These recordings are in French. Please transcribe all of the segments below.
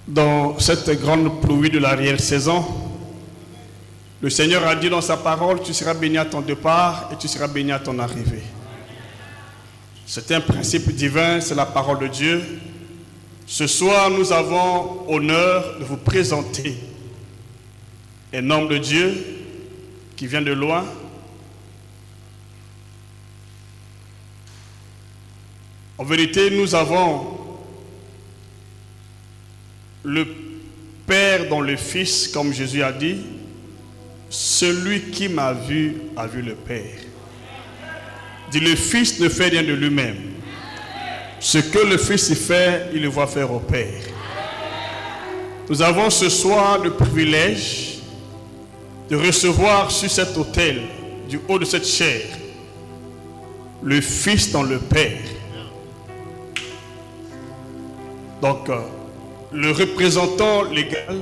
Dans cette grande pluie de l'arrière-saison, le Seigneur a dit dans sa parole, tu seras béni à ton départ et tu seras béni à ton arrivée. C'est un principe divin, c'est la parole de Dieu. Ce soir, nous avons l'honneur de vous présenter un homme de Dieu qui vient de loin. En vérité, nous avons le Père dans le Fils, comme Jésus a dit, celui qui m'a vu a vu le Père. Dit le Fils ne fait rien de lui-même. Ce que le Fils fait, il le voit faire au Père. Nous avons ce soir le privilège de recevoir sur cet autel, du haut de cette chaire, le Fils dans le Père. Donc, le représentant légal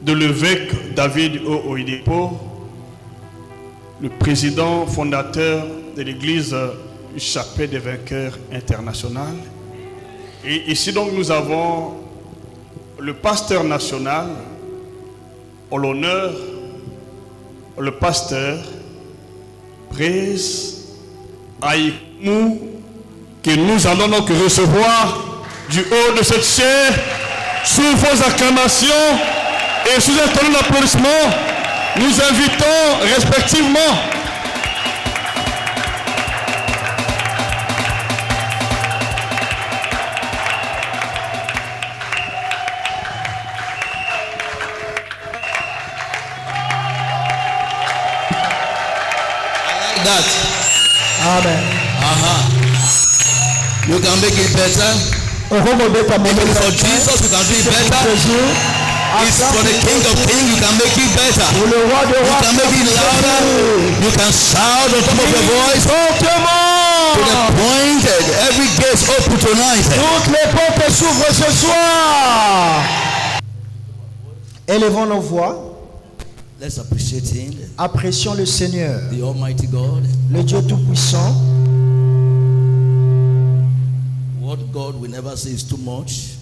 de l'évêque David Oyedepo, le président fondateur de l'église du Chapelle des Vainqueurs International. Et ici donc nous avons le pasteur national, en l'honneur, le pasteur Praise Aïmou, que nous allons donc recevoir du haut de cette chaire, sous vos acclamations et sous un tonneau d'applaudissements, nous invitons respectivement that. Amen. You can make it better. For Jesus, you can do it better. It's for the King of Kings, you can make it better. You can make it louder. You can shout on top of your voice. To the point that every gate is open tonight. Toutes les portes s'ouvrent ce soir. Élevons nos voix. Let's appreciate Him. Apprécions le Seigneur, The Almighty God. le Dieu Tout-Puissant. What God will never say is too much.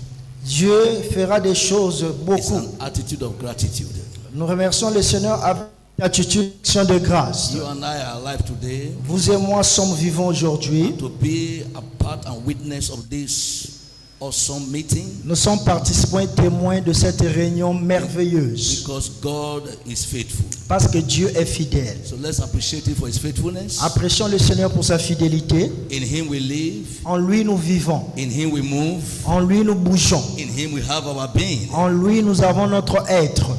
Dieu fera des choses It's beaucoup. an attitude of gratitude. Nous remercions le Seigneur avec une attitude de grâce. You and I are alive today Vous et moi sommes vivants aujourd'hui. to be a part and witness of this awesome meeting Nous sommes participants et témoins de cette réunion merveilleuse. because God is faithful. Parce que Dieu est fidèle. So let's appreciate Him for His faithfulness. Apprécions le Seigneur pour sa fidélité. In Him we live. En lui nous vivons. In Him we move. En lui nous bougeons. In Him we have our being. En lui nous avons notre être.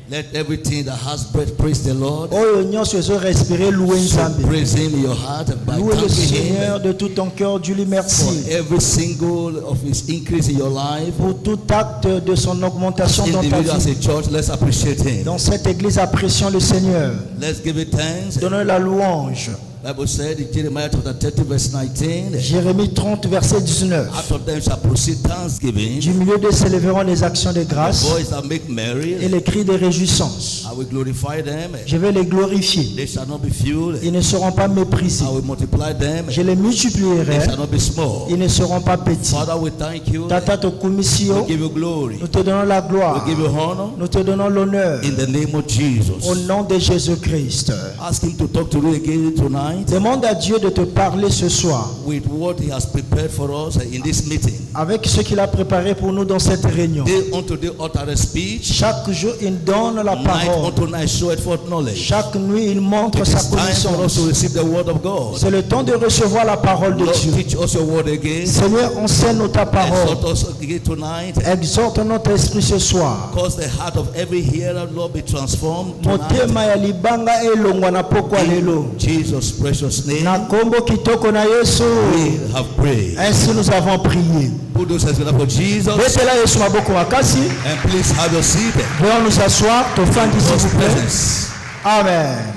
Let everything that has breath praise the Lord. Oh, union sur eux, respirer, louer Nzambe. Praise Him in your heart by Louez le thanking Seigneur Him de tout ton cœur, Dieu lui for merci. every single of His increase in your life. Pour tout acte de son augmentation dans ta Individual as vie. a church, let's appreciate Him. Dans cette église, apprécions le Seigneur. Let's give it thanks. Donnons la louange. Bible said in Jeremiah chapter 30 verse 19, Jérémie 30, verset 19. out of them shall proceed thanksgiving, Du milieu de s'élèveront les actions de grâce voice that make et merry. les cris de réjouissance. I will glorify them. Je vais les glorifier. They shall not be few. Ils ne seront pas méprisés. I will multiply them. Je les They multiplierai. shall not be small. Ils ne seront pas petits. Father, we thank you. Tata We Tokumisio, give you glory. nous te donnons la gloire. We give you honor Nous te donnons l'honneur. in the name of Au Jesus. nom de Jésus-Christ. Ask Him to talk to you again tonight Demande à Dieu de te parler ce soir with what He has prepared for us in this meeting. avec ce qu'il a préparé pour nous dans cette réunion. Day unto day uttereth speech. Chaque jour, il donne la Night parole. unto night showeth forth knowledge. Chaque nuit, il montre It sa is time for us to connaissance. receive the word of God. C'est le temps de recevoir la parole de Lord, Dieu. teach us your word again. Seigneur, enseigne-nous ta parole. Exhort us again tonight. Exhorte notre esprit ce soir. Cause the heart of every hearer, Lord, be transformed tonight. Motema ya libanga elongwa na pokwa lelo. In Jesus' precious name, Na kombo kitoko na Yesu. we have prayed. Ainsi nous avons prié. Put those hands together for Jesus. Betela Yesu maboko makasi. And please have your seat. Veuillons nous asseoir. Tofandi s'il God's vous plaît. presence. Amen.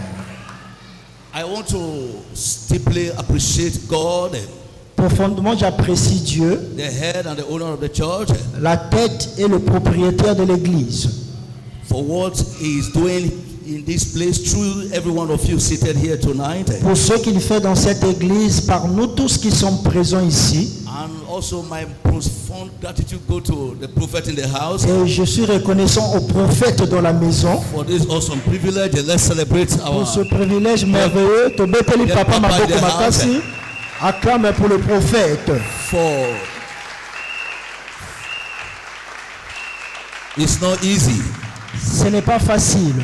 I want to deeply appreciate God, Profondément, j'apprécie Dieu, the head and the owner of the church, la tête et le propriétaire de l'église, for what He is doing in this place through every one of you seated here tonight. pour ce qu'il fait dans cette église par nous tous qui sommes présents ici. And also my profound gratitude go to the prophet in the house Et je suis reconnaissant au prophète dans la maison for this awesome privilege. Let's celebrate pour ce our privilège merveilleux. Tobeteli Yeah, papa Papa maboko in the house. makasi. Acclame pour le prophète. for. It's not easy. Ce n'est pas facile.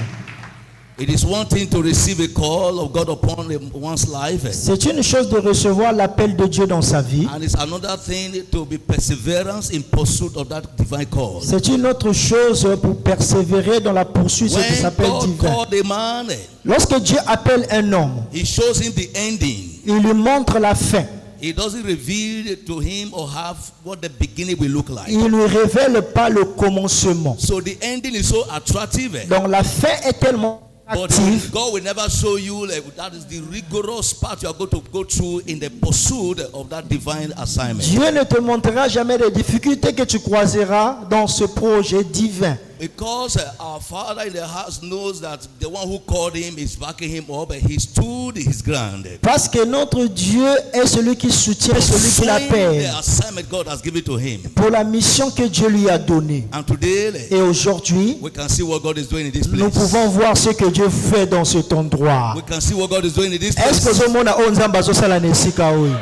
It is one thing to receive a call of God upon one's life, C'est une chose de recevoir l'appel de Dieu dans sa vie. and it's another thing to be perseverance in pursuit of that divine call. C'est une autre chose pour persévérer dans la poursuite, ce qui When s'appelle God divin. called a man, Lorsque Dieu appelle un homme, He shows him the ending. il lui montre la fin. He doesn't reveal to him or have what the beginning will look like. Il ne lui révèle pas le commencement. So the ending is so attractive. Donc la fin est tellement But active. God will never show you that is the rigorous part you are going to go through in the pursuit of that divine assignment. Dieu ne te montrera jamais les difficultés que tu croiseras dans ce projet divin. Because our Father in the house knows that the one who called him is backing him up, and he stood his ground. Parce que notre Dieu est celui qui soutient celui qui Pursuing l'appelle the assignment God has given to him. pour la mission que Dieu lui a donnée. And today, Et aujourd'hui, we can see what God is doing in this nous place. pouvons voir ce que Dieu fait dans cet endroit. We can see what God is doing in this Est-ce que place. ozomona oyo Nzambe azosala na esika oyo?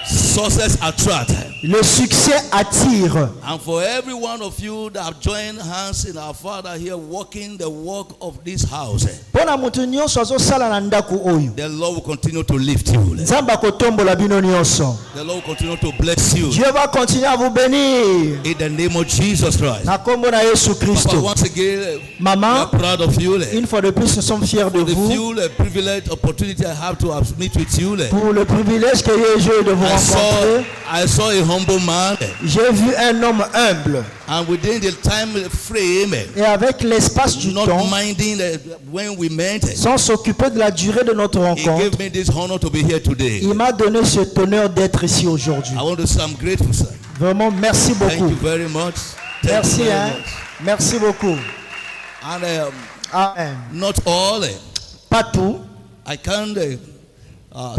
Success attract. Le succès attire. And for every one of you that have joined hands in our Father here, walking the walk of this house, Mpona moto nyonso azosala na ndako oyo, the Lord will continue to lift you. Nzambe akotombola bino nyonso. The Lord will continue to bless you. Dieu va continuer à vous bénir. In the name of Jesus Christ. Na kombo na Yesu Papa, Kristo. once again, we are Maman, proud of you. une fois de plus, nous sommes fiers de The vous. few privilege opportunity I have to meet with you. Pour le privilège que j'ai eu de vous rencontrer, I saw a humble man, j'ai vu un homme humble. and within the time frame, Et avec l'espace du not temps, minding when we met, sans s'occuper de la durée de notre he rencontre, gave me this honor to be here today. il m'a donné cet honneur d'être ici aujourd'hui. I want to say I'm grateful, sir. Vraiment, merci Thank beaucoup. you very much. Thank Merci, you very hein. much. Merci beaucoup. And Amen. not all, Pas tout. I can't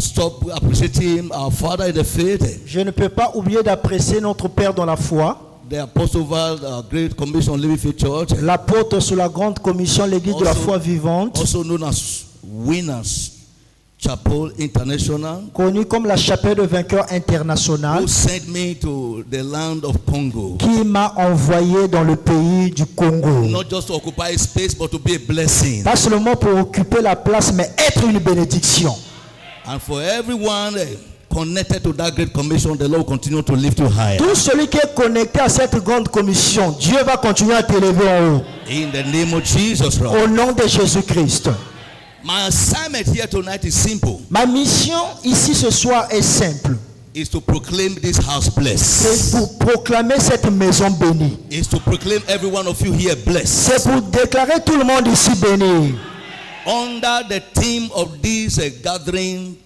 stop appreciating our Father in the faith. Je ne peux pas oublier d'apprécier notre Père dans la foi, The Apostle Val, Great Commission Living Faith Church, l'apôtre sous la grande commission, l'église de la Also- foi vivante, also known as Winners Chapel International, connu comme la chapelle de vainqueurs internationale, who sent me to the land of Congo, qui m'a envoyé dans le pays du Congo. not just to occupy space, but to be a blessing. Pas seulement pour occuper la place, mais être une bénédiction. And for everyone connected to that Great Commission, the Lord will continue to lift you higher. Tout celui qui est connecté à cette grande commission, Dieu va continuer à t'élever en haut. In the name of Jesus Christ. Au nom de Jésus-Christ. My assignment here tonight is simple. Ma mission ici ce soir est simple. Is to proclaim this house blessed. C'est pour proclamer cette maison bénie. Is to proclaim every one of you here blessed. C'est pour déclarer tout le monde ici béni. Under the theme of this gathering,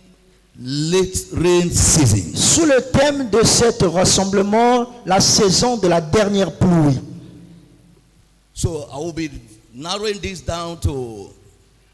late rain season. Sous le thème de cet rassemblement, la saison de la dernière pluie. So I will be narrowing this down to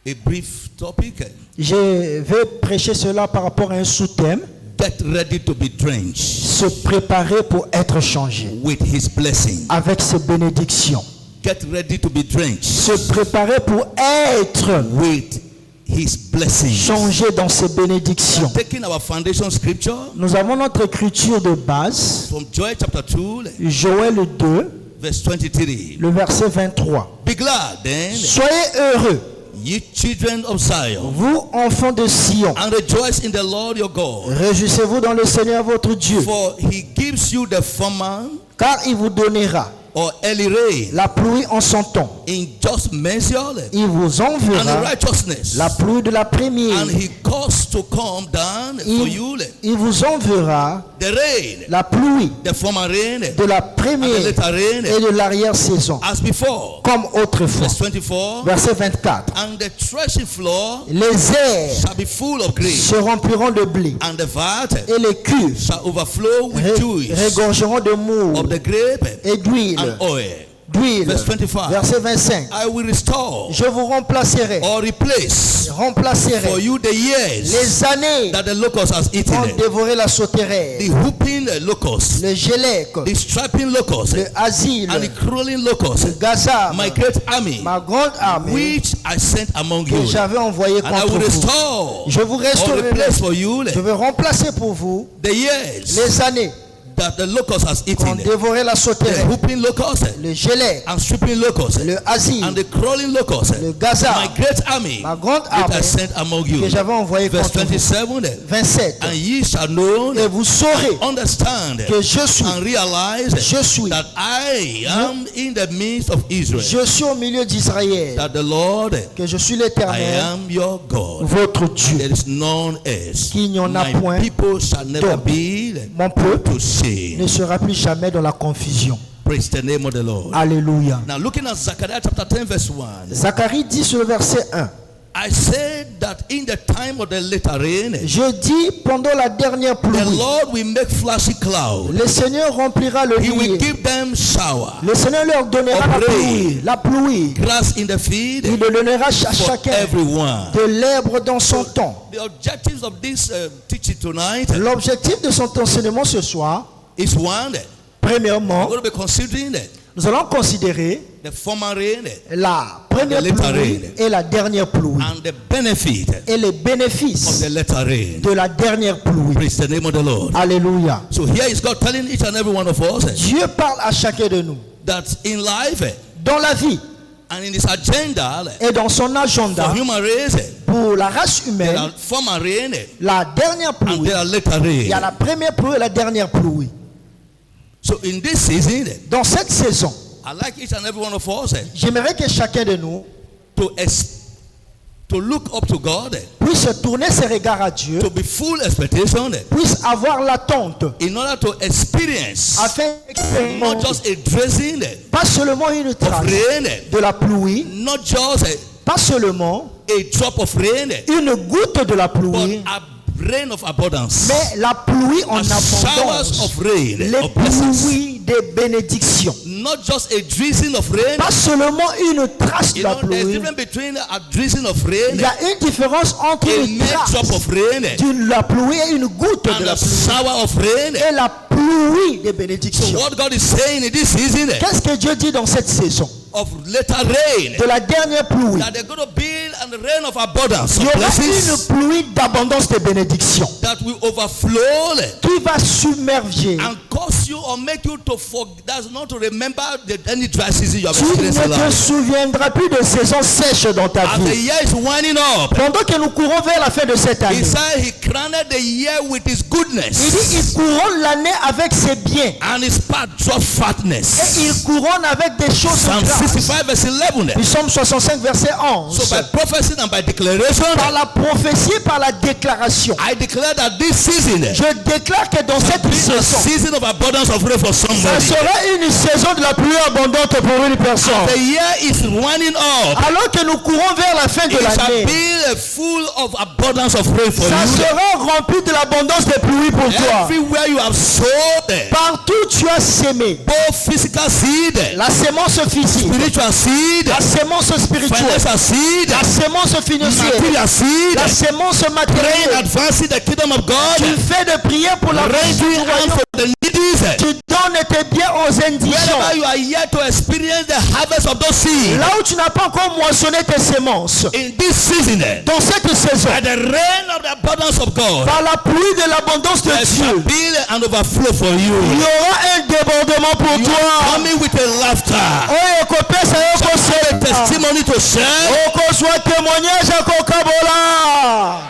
a brief topic. Je vais prêcher cela par rapport à un sous-thème. Get ready to be drenched Se préparer pour être changé with his blessing. avec ses bénédictions. Get ready to be drenched Se préparer pour être with his blessing. changé dans ses bénédictions. Taking our foundation scripture Nous avons notre écriture de base, from Joel chapter 2, Joël 2, verse 23. le verset 23. Be glad then, Soyez heureux, ye children of Zion, vous enfants de Sion. and rejoice in the Lord your God. Réjouissez-vous dans le Seigneur votre Dieu, For he gives you the former car il vous donnera or early rain la pluie en son temps. in just measure Il vous and enverra righteousness, la pluie de la première. and he caused to come down for you Il vous enverra the rain, la pluie the former rain, de la and the première later rain, et de l'arrière-saison, as before. comme autrefois. Verse 24. Verset 24. And the threshing floor Les airs shall be full of grain, se rempliront de blé and the vat et les cuves shall overflow with juice regorgeront de mou of the grape et d'huile and oil. d'huile. Verse 25. Verset 25. I will restore Je vous remplacerai. or replace for Remplacerai you the years les années that the locust has eaten. ont dévoré la The sauterelle, whooping locust, le gélec, the striping locust, le asile, and the crawling locust, le gazam, my great army, ma grande armée which I sent among que you. j'avais envoyée And I contre will vous. restore Je vous or restaurerai. replace for you Je vais remplacer pour vous the years les années that the locust has qui ont eaten. dévoré la The sauterelle, whooping locust le gélec, and stripping locust le asile, and the crawling locust, le gazam, my great army ma grande which I armée sent among you. que j'avais envoyée Verse contre vous. 27. 27. And ye shall know, Et vous saurez understand, que je suis, and realize je suis, that I am in the midst of Israel, je suis au milieu d'Israël, that the Lord, que je suis I l'Éternel, am your God. votre Dieu. There is none else. Qu'il n'y en a My point people shall never d'autre. be Mon peuple to shame. ne sera plus jamais dans la confusion. Praise the name of the Lord. Alléluia. Now looking at Zechariah chapter 10 verse 1. Zacharie dit sur le verset 1. I said that in the time of the latter rain, Je dis pendant la dernière the pluie, Lord will make flashy clouds. le Seigneur remplira le He will riz. give them shower, Le Seigneur leur donnera la pluie. La pluie. grass in the field Il le donnera à for chacun everyone. de l'herbe dans son temps. The objectives of this teaching tonight L'objectif de son enseignement ce soir, is one, we're premièrement, going to be considering nous allons considérer the former rain la première The latter pluie rain. et la dernière pluie and the benefit et les of bénéfices the latter rain. de la dernière pluie. Praise the name of the Lord. Alléluia. So here is God telling each and every one of us Dieu parle à chacun de nous. that in life Dans la vie and in his agenda et dans son agenda for human race, pour la race there humaine, are former rain la dernière and pluie, there are later il y a rain. la première pluie et la dernière pluie. So in this season, Dans cette saison, I like each and every one of us j'aimerais que chacun de nous to look up to God, puisse tourner ses regards à Dieu, to be full expectation puisse avoir l'attente in order to experience afin not d'expérimenter just a dressing pas seulement une of trace rain, de la pluie, not just pas seulement a drop of rain, une goutte de la but pluie, a rain of abundance, mais la pluie en showers abondance, of rain, les of blessings, pluies des bénédictions. not just a drizzling of rain. Pas seulement une trace de You la know, there's a pluie. difference between a drizzling of Il rain, y a une différence entre a une mere drop trace of rain, de la pluie et une goutte de and la a pluie. shower of rain. Et la pluie des So bénédictions. what God is saying in this season Qu'est-ce que Dieu dit dans cette saison? of later rain, De la dernière pluie. that they're going to build and rain of abundance, Il y of aura blessings une pluie d'abondance de bénédictions that will overflow qui va submerger. and cause you or make you to forget, that's not to remember any dry season you have Tu ne experienced in te life. souviendras plus de saisons sèches dans ta As the vie. year is winding up, Pendant que nous courons vers la fin de cette he année, said he crowned the year with his il goodness dit il couronne l'année avec ses biens. and his patriot Et fatness. il couronne avec des choses Psalm grasses. 65 verse 11. Psaume 65 verset So 11. by prophecy and by declaration, Par la prophétie et par la déclaration, I declare that this season je déclare que dans cette be a saison, season of abundance of rain for ça somebody. sera une saison de la pluie abondante pour une personne. The year is winding up. Alors que nous courons vers la fin de It shall l'année, be full of abundance of rain for ça you. sera rempli de l'abondance des pluies pour toi. Everywhere you have sown, Partout tu as sémé both physical seed, la sémence physique, spiritual seed, la sémence spirituelle, financial seed, la sémence financière, material seed, la sémence praying matérielle. advancing the kingdom of Tu God, fais des prières pour la raising hand for the needy. tu donnes tes biens aux indigents. Wherever you are yet to experience the harvest of those seeds, Là où tu n'as pas encore moissonné tes sémences, in this season, dans cette saison, by the rain of the abundance of God, par la pluie de l'abondance de there shall Dieu, be an overflow for il you. y aura un débordement pour You toi. are coming with a laughter, Oyo kopesa yo a koseka. testimony to share. Okozwa témoignage à kokabola.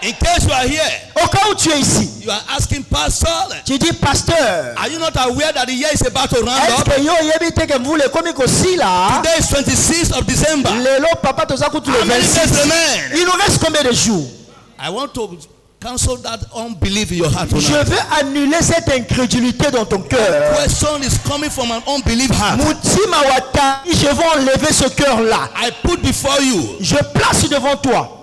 In case you are here, Au cas où tu es ici, you are asking, Pastor, tu dis pasteur, are you not aware that the year is about to round est-ce up? que yo yebi te que vous le komi kosi là? Today is 26th of December. Lelo papa toza kutu le How many 26. days remain? Il nous reste combien de jours? I want to cancel that unbelief in your heart Je tonight. veux annuler cette incrédulité dans ton cœur. Question is coming from an unbelief heart. Mutima wata, je vais enlever ce cœur là. I put before you Je place devant toi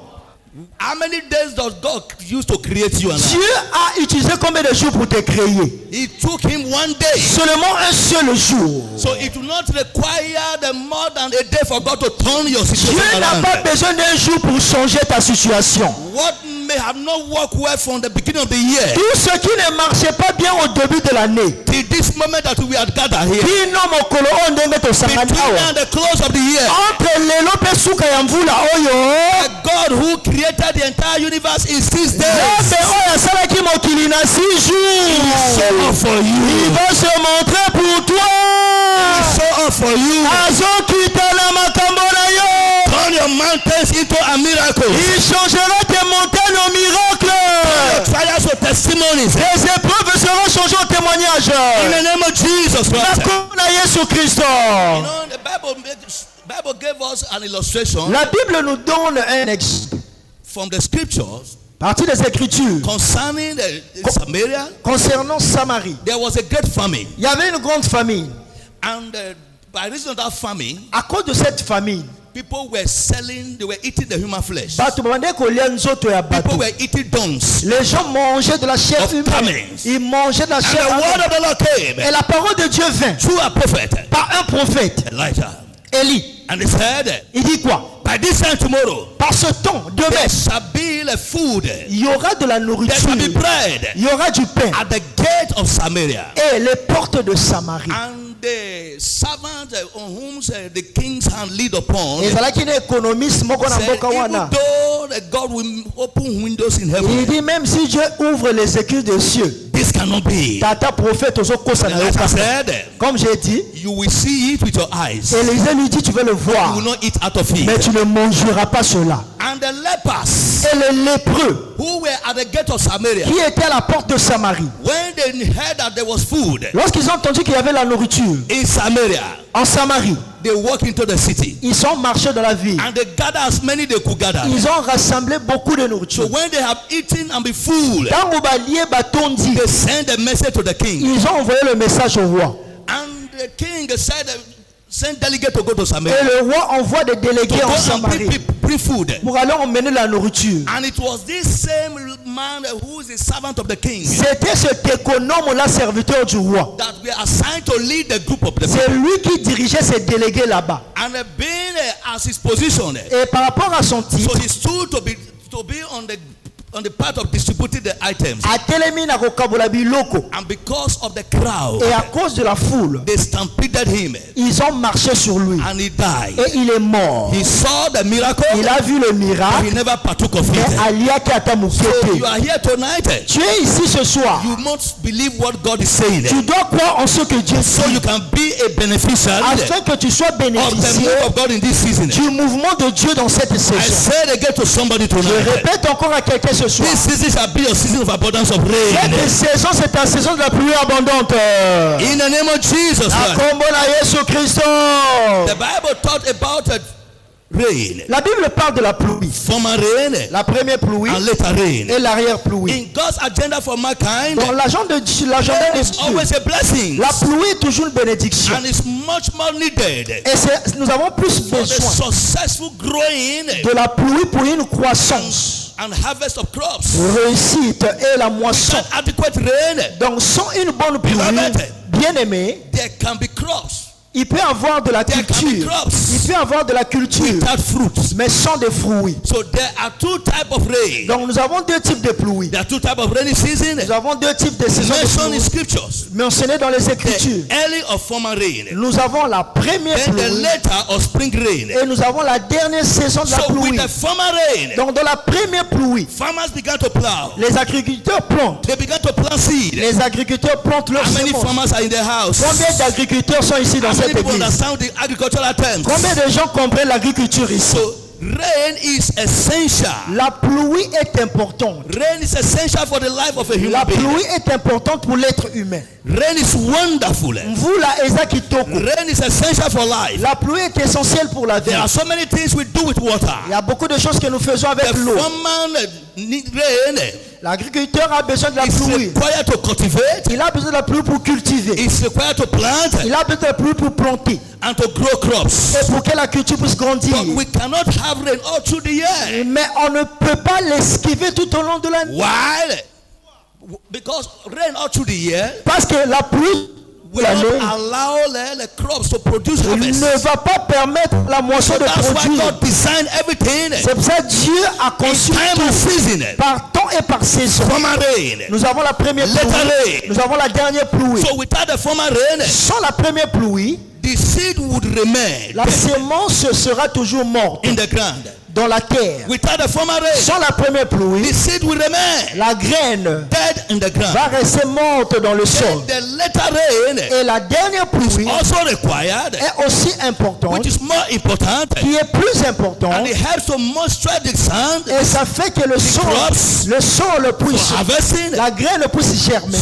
How many days does God use to create you and I? Dieu a utilisé combien de jours pour te créer? It took him one day. Seulement un seul jour. So it will not require the more than a day for God to turn your Dieu situation n'a around. pas besoin d'un jour pour changer ta situation. What may have not worked well from the beginning of the year Tout ce qui ne marchait pas bien au début de l'année. till this moment that we are gathered here, Bino mokolo oyo ndenge tosangani between awa. now and the close of the year, Entre lelo mpe suka ya mvula oyo, the God who created the entire universe in 6 days Nzambe oyo asalaki mokili na 6 show jours. up for Il you. va se montrer pour toi. Show up for you. Azokita na makambo na yo. Turn your mountains into a miracle. Il changera tes montagnes en miracle. Your trials or testimonies. Les épreuves seront changées en témoignage. In the name of Jesus Christ. Nakona na Yesu Kristo. You know, the Bible gave us an illustration La Bible nous donne un exemple. from the scriptures Partie des Écritures concerning Samaria. concernant Samarie. There was a great famine, Il y avait une grande famine. and by reason of that famine, À cause de cette famine, people were selling, they were eating the human flesh. bato babandaki kolia nzoto ya bato. People were eating don'ts. Les gens mangeaient de la chair Of humaine. famines. Ils mangeaient de la And chair the word humaine. of the Lord came Et la parole de Dieu vint through a prophet, par un prophète, Elijah. Élie. And he said, Il dit quoi? by this time tomorrow, Par ce temps, there demain, shall be a food, il y aura de la there nourriture. shall be bread Il y aura du pain. at the gate of Samaria. Et les portes de Samarie. And the servant on whom the king's hand lead upon ezalaki na économiste moko na said, mboka even wana. though the God will open windows in Il heaven, dit même si Dieu ouvre les écrits des cieux, this cannot be. tata prophète ozokosa na yo Elijah kaka. said, Comme j'ai dit, you will see it with your eyes. Élisée lui dit tu vas le You voir, will not eat out of mais it. tu ne mangeras pas cela. And the lepers Et les lépreux who were at the gate of Samaria, qui étaient à la porte de Samarie, when they heard that there was food lorsqu'ils ont entendu qu'il y avait la nourriture in Samaria, en Samarie, they walked into the city ils sont marchés dans la ville. and they gathered as many they could gather. Ils ont rassemblé beaucoup de So nourriture. when they have eaten and be full, Tango balie batondi, they sent a message to the king. ils ont envoyé le message au roi. And the king said, send delegate to go to Et Samaria le roi envoie des to délégués go en and Samarie bring food. pour aller emmener la nourriture. And it was this same man who is the servant of the king C'était cet économe-là, serviteur du roi. that were assigned to lead the group of the C'est people. lui qui dirigeait ces délégués là-bas. And being as his position, Et par rapport à son titre, so he stood to be on the part of distributing the items. atelemi na kokabola biloko. And because of the crowd, Et à cause de la foule, they stampeded him ils ont marché sur lui. and he died. Et il est mort. He saw the miracle, Il a vu le but he miracle. never partook of Mais it. aliaki ata So mokete. you are here tonight. Tu es ici ce soir. You must believe what God is saying, Tu dois croire en ce que Dieu so you dit. can be a beneficiary Afin que tu sois of the bénéficiaire move of God in this season. du mouvement de Dieu dans cette I saison. said again to somebody Je tonight, répète encore à quelqu'un ce soir. this season shall be a season of abundance of rain. Cette saison, c'est ta saison de la pluie abondante. In the name of Jesus À Christ. combo na Yesu Christo. The Bible taught about rain, La Bible parle de la pluie. former rain La première pluie and later rain. et l'arrière pluie. In God's agenda for mankind, Dans l'agenda de there is Dieu, always a blessing, la pluie est toujours une bénédiction. and it's much more needed Et nous avons plus for the besoin successful growing de la pluie pour une croissance, and harvest of crops. réussite et la moisson. Without adequate rain, Donc sans une bonne pluie, bien aimé, there can be crops il peut avoir de la There can be culture. crops. Il peut avoir de la culture, without fruits. mais sans des fruits. So there are two types of rain. Donc nous avons deux types de pluie. There are two types of rainy season Nous avons deux types de saisons mentioned de in pluie scriptures. mentionnés dans les Écritures. The early or former rain, Nous avons la première then the pluie later or spring rain. et nous avons la dernière saison de la So with pluie. the former rain, Donc dans la première pluie, farmers began to plow. les agriculteurs plantent. They began to plant seed. Les agriculteurs plantent leurs How many semences. farmers are in the house? Combien d'agriculteurs sont ici dans How many cette people église? understand the agricultural terms? Combien de gens comprennent l'agriculture ici? So rain is essential. La pluie est importante. Rain is essential for the life of a human La being. pluie est importante pour l'être humain. Rain is wonderful. Mvula eza kitoko. Rain is essential for life. La pluie est essentielle pour la vie. There are so many things we do with water. Il y a beaucoup de choses que nous faisons avec The l'eau. former rain L'agriculteur a besoin de la It's pluie. required to cultivate. Il a besoin de la pluie pour cultiver. It's required to plant Il a besoin de la pluie pour planter. and to grow crops. Et pour que la culture puisse grandir. But we cannot have rain all through the year. Mais on ne peut pas l'esquiver tout au long de l'année. Why? Because rain all through the year Parce que la pluie de will not l'année allow the crops to produce harvest. ne va pas permettre la moisson de That's why produire. God designed everything C'est pour ça que Dieu a in conçu time and tout season. par temps et par saison. Former rain. Nous avons la première Later pluie. rain. Nous avons la dernière pluie. So without the former rain, Sans la première pluie, the seed would remain la sémence sera toujours morte in the ground. dans la terre. Without the former rain, Sans la première the pluie, seed will remain la graine dead in the ground. va rester morte dans le sol. Then the later rain Et la dernière pluie also required, est aussi importante, which is more important, qui est plus importante, and it helps to moisturize the sand et ça fait que le sol puisse, for harvesting, la graine puisse germer,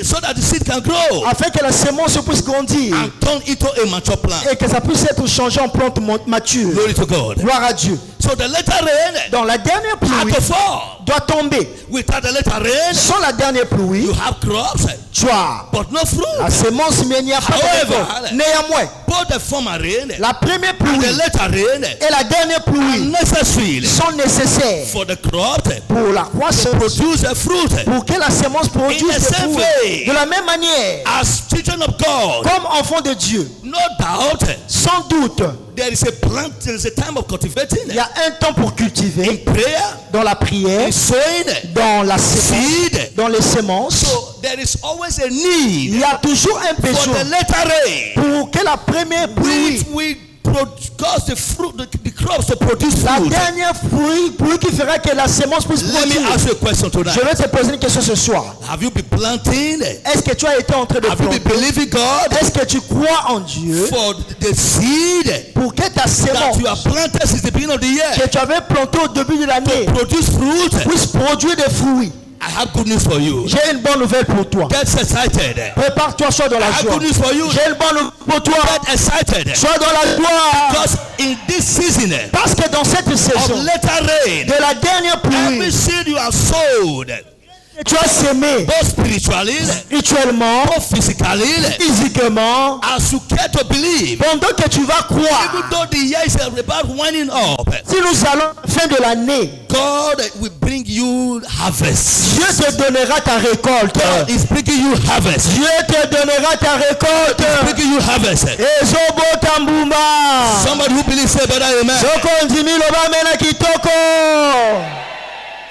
so that the seed can grow afin que la sémence puisse grandir and turn into a mature plant. et que ça puisse être changé en plante mature. Glory to God. Gloire à Dieu. So the later rain Dans la dernière had pluie to fall. doit tomber. Without the later rain, Sans la dernière pluie, you have crops, tu as but no fruit. la sémence, mais il n'y a pas de However, récolte. Néanmoins, Both the former rain la première and the pluie later rain et la dernière are pluie necessary sont nécessaires for the crop to pour la croissance, produce a fruit. pour que la sémence produise In the des same fruits. way, De la même manière, As children of God, comme enfant de Dieu, no doubt sans doute, there is a time of cultivating, il y a un temps pour in cultiver, prayer, dans la prière, in sowing, dans la sémence, seed. dans les sémences. So there is always a Il need y a toujours un for besoin the later rain, pour que la première pluie, which will cause the fruit, the crops to produce la fruit. dernière pluie qui fera que la sémence puisse Let me produire. ask you a question Je tonight. vais te poser une question ce soir. Have you been planting? Est-ce que tu as été en train de Have you been planter? believing God Est-ce que tu crois en Dieu for the seed pour que ta that sémence you have planted since the beginning of the year que tu avais plantée au début de l'année produce fruit? puisse produire des fruits? I have good news for you. J'ai une bonne nouvelle pour toi. Get excited. Prépare-toi, sois dans I la have joie. good news for you. J'ai une bonne nouvelle pour toi. Get excited. Sois dans la joie. Because in this season Parce que dans cette of saison later rain, de la dernière every pluie, seed you have sowed, tu as semé both spiritually, spirituellement, both physically, physiquement, as you care to believe, pendant que tu vas even croire. though the year is about winding up, Si nous allons à la fin de l'année, God will bring you harvest. Dieu te donnera ta récolte. God is bringing you harvest. Dieu te donnera ta récolte. Bringing you harvest. Ezobo tambumba. Somebody who believes say better amen. Soko ndimi loba mena kitoko.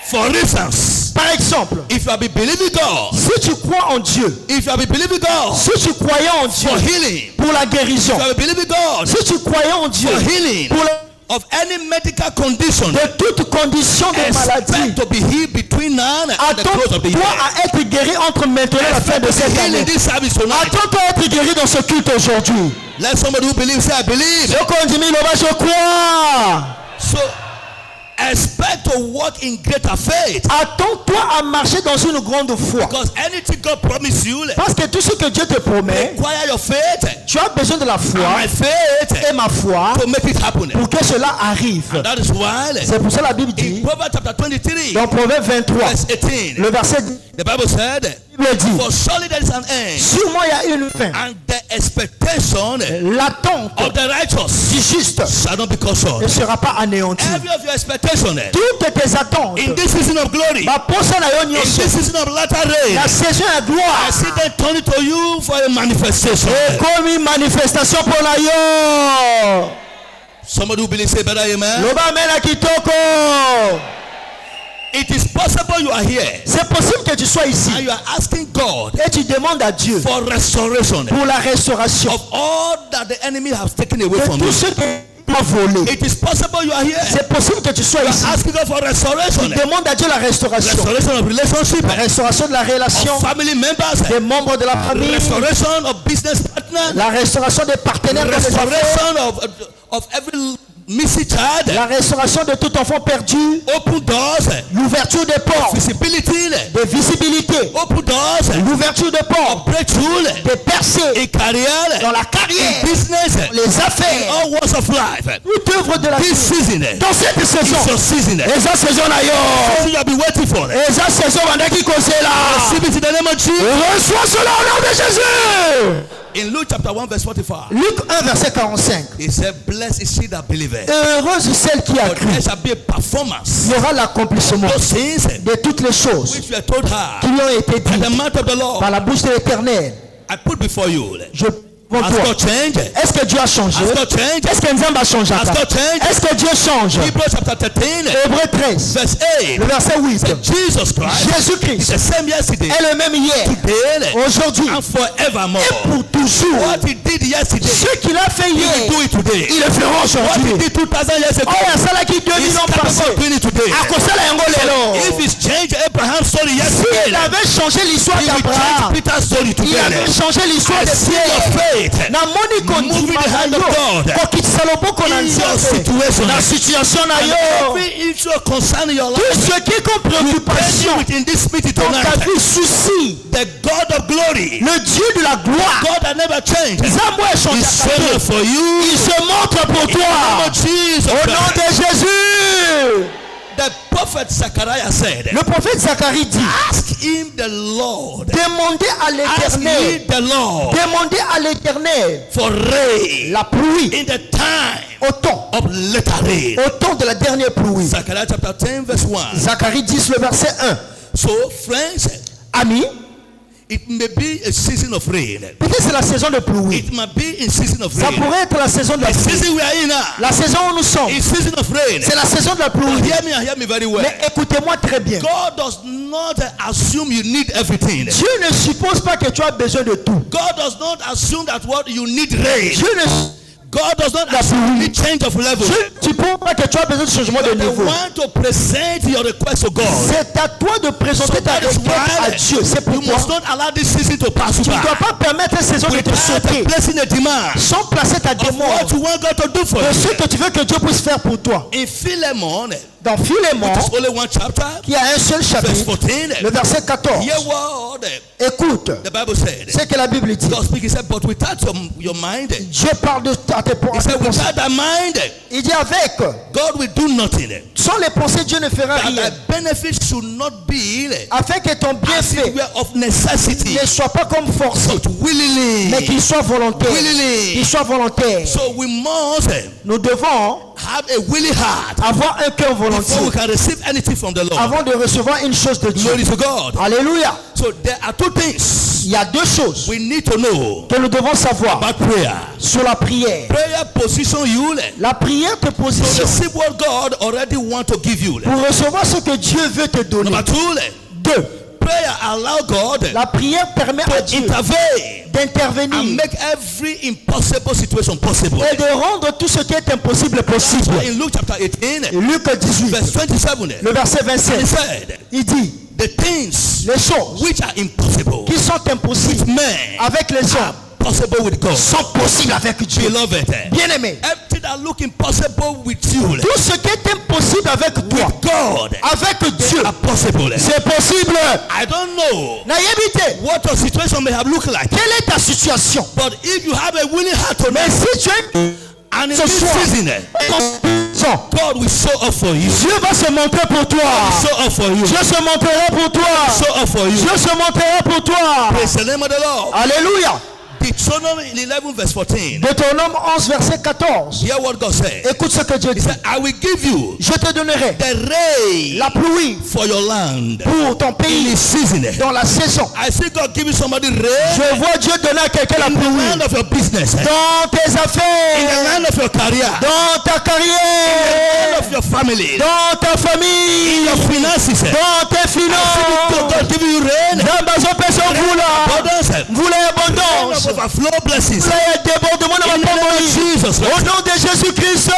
For instance, Par exemple, if you have been believing God, si tu crois en Dieu, if you have been believing God si tu croyais en Dieu for healing, pour la guérison, if you have been believing God si tu croyais en Dieu for healing pour la of any medical condition, de toute condition de maladie, expect to be healed between now and the close of the year. attends-toi à être guéri entre maintenant et la fin de cette Healing année. this service tonight. Attends-toi à être guéri dans ce culte aujourd'hui. Let somebody who believes say I believe. Soko ndimi loba je crois. So expect to walk in greater faith. Attends-toi à marcher dans une grande foi. Because anything God promised you Parce que tout ce que Dieu te promet, require your faith tu as besoin de la foi and my faith et ma foi to make it happen. pour que cela arrive. And that is why C'est pour ça la Bible in dit, Proverbs chapter 23 dans Proverbe 23, verse 18, le verset 10, the Bible said, la Bible dit, for surely there is an end, sûrement il y a une fin. and the expectation L'attente of the righteous du juste shall not be cut short. ne sera pas anéantie. Every of your expectation Toutes tes attentes, in this season of glory, baposa na yo in nyonso, this season of latter rain, la saison ya I gloire, see them turning to you for a manifestation. ekomi manifestation pour na yo. Somebody who believes say better amen. Loba mena kitoko. It is possible you are here C'est possible que tu sois ici and you are asking God et tu demandes à Dieu for restoration pour la restauration of all that the enemy has taken away de from tout you. ce qui m'a volé. It is possible you are here. C'est possible que tu sois You ici. are asking God for restoration. Tu demandes à Dieu la restauration. Restoration of relationship, La restauration de la relation of family members, des membres de la famille. restoration of business partners, La restauration des partenaires. restoration of every missing child, la restauration de tout enfant perdu, open doors, l'ouverture des portes, visibility, des visibilités, open doors, l'ouverture des portes, breakthrough, des percées in career, dans la carrière, business, les affaires, all walks of life. toute œuvre de la vie. This season, Dans cette it's saison, your season. eza saison na yo, You have been waiting for it. eza saison bandaki kozela. Receive it in the name of Jesus. Reçois cela au nom de Jésus. In Luke chapter 1 verse 45, Luc 1 verset 45. he said, blessed is she that believeth. Heureuse celle qui a For cru. there shall be a performance. Il y aura l'accomplissement Those things de toutes les choses which were told her qui lui ont été by the dites mouth of the Lord, par la bouche de l'Éternel. I put before you. Je devant Has toi. God changed? Est-ce que Dieu a changé? Has God changed? Est-ce que Nzamba a changé? Has God changed? Est-ce que Dieu change? Hebrews chapter 13 Hébreux 13, verse 8. le verset 8. Said Jesus Christ is Jésus-Christ the same yesterday, est le même hier, today, aujourd'hui and forevermore. et pour toujours. What he did yesterday, Ce qu'il a fait he will hier, do it today. il le fera What he aujourd'hui. did 2000 years ago, Oh, ça là qui 2000 he's ans capable passé. of doing it today. Akosala yango lelo. If he's changed Abraham's story S'il yesterday, avait changé l'histoire he will d'Abraham, change Peter's story il today. avait changé l'histoire I de see your Pierre. faith Na moni moving the hand of God kokitisa loboko na in your Nzambe situation. na situation na And yo. every issue concerning your Tout life, ce qui est comme préoccupation within this meeting dans ta tonight, vie, souci, the God of glory, le Dieu de la gloire, God that never changed, Nzambe a changé is ta showing vie. up for you. Il se montre pour In the name toi of Jesus au nom Christ. de Jésus. The prophet Zechariah said, Le prophète Zacharie dit, ask him the Lord, demandez à ask l'Éternel, ye the Lord demandez à l'Éternel for rain la pluie in the time au temps, of latter rain. au temps de la dernière pluie. Zechariah chapter 10 verse 1. Zacharie 10, le verset 1. So friends, Amis, it may be a season of rain. peut-être c'est la saison de pluie. It might be in season of Ça rain. pourrait être la saison de la The pluie. season we are in now La saison où nous sommes, is season of rain. c'est la saison de la But pluie. hear me very well. Mais écoutez-moi très bien. God does not assume you need everything. Dieu ne suppose pas que tu as besoin de tout. God does not assume that what you need rain. Dieu ne God does not assume you need change of level. Dieu ne suppose pas que tu as besoin de changement de But they niveau. want to present your request to God. C'est à toi de présenter So ta that is requête à why Dieu. C'est you must pourquoi not allow this season to pass you tu ne dois by pas permettre cette saison de te without sauter placing a demand sans placer ta of what demande you want God to do for de ce you. que tu veux que Dieu puisse faire pour toi. In Philemon, Dans Philémon, there's only one chapter, qui a un seul verse chapitre, 14. le verset 14. Hear what Écoute the Bible said. ce que la Bible dit. God speaks, he said, but without your mind, Dieu parle à tes he said, pensées. without that mind, Il dit avec, God will do nothing. sans les pensées, Dieu ne fera That rien. thy benefit should not be Afin que ton as bienfait it were of necessity, ne soit pas comme forcé, but willingly. mais qu'il soit volontaire. Willingly. Qu'il soit volontaire. So we must Nous devons have a willing heart avoir un cœur before we volontiers can receive anything from the Lord. avant de recevoir une chose de Dieu. Glory to God. Alléluia. So there are two things Il y a deux choses we need to know que nous devons savoir about prayer. sur la prière. Prayer position you La prière te to positionne receive what God already want to give you. pour recevoir ce que Dieu veut te donner. Number two, Deux, prayer allow God la prière permet à to Dieu intervene and d'intervenir make every impossible situation possible. et de rendre tout ce qui est impossible possible. In Luke chapter 18, Et Luc 18, verse 27, le verset he 27, said, il dit, the things les choses which are impossible qui sont impossibles men avec les are hommes possible with God. sont possibles avec Dieu. Beloved, Bien-aimé, everything that look impossible with you, tout ce qui est impossible avec toi, God, avec Dieu, are possible. c'est possible. I don't know N'ayez what your situation may have looked like, quelle est ta situation? but if you have a willing heart to Mais know, si tu es and in ce this soir, season, God will show up for you. Dieu va se montrer pour toi. Show up for you. Dieu se montrera pour toi. Show up for you. Dieu se montrera pour toi. Praise the name of the Lord. Alléluia. Deuteronomy 11 verse 14. Deutéronome 11 verset 14. Hear what God said. Écoute ce que Dieu He dit. said, I will give you Je te donnerai the rain la pluie for your land pour ton in pays this season. dans la saison. I see God giving somebody rain Je vois Dieu donner à quelqu'un la in the land pluie of your business, in dans tes the affaires, land of your career, dans ta in the carrière, land of your family, dans ta famille, your finances. dans tes I see finances. God giving you rain, Dans ma personne, vous là, abundance, vous rain l'abondance. of overflow blessings. Vous l'avez débordement dans In ma the name of famille. Jesus Au Christ. nom de Jésus-Christ.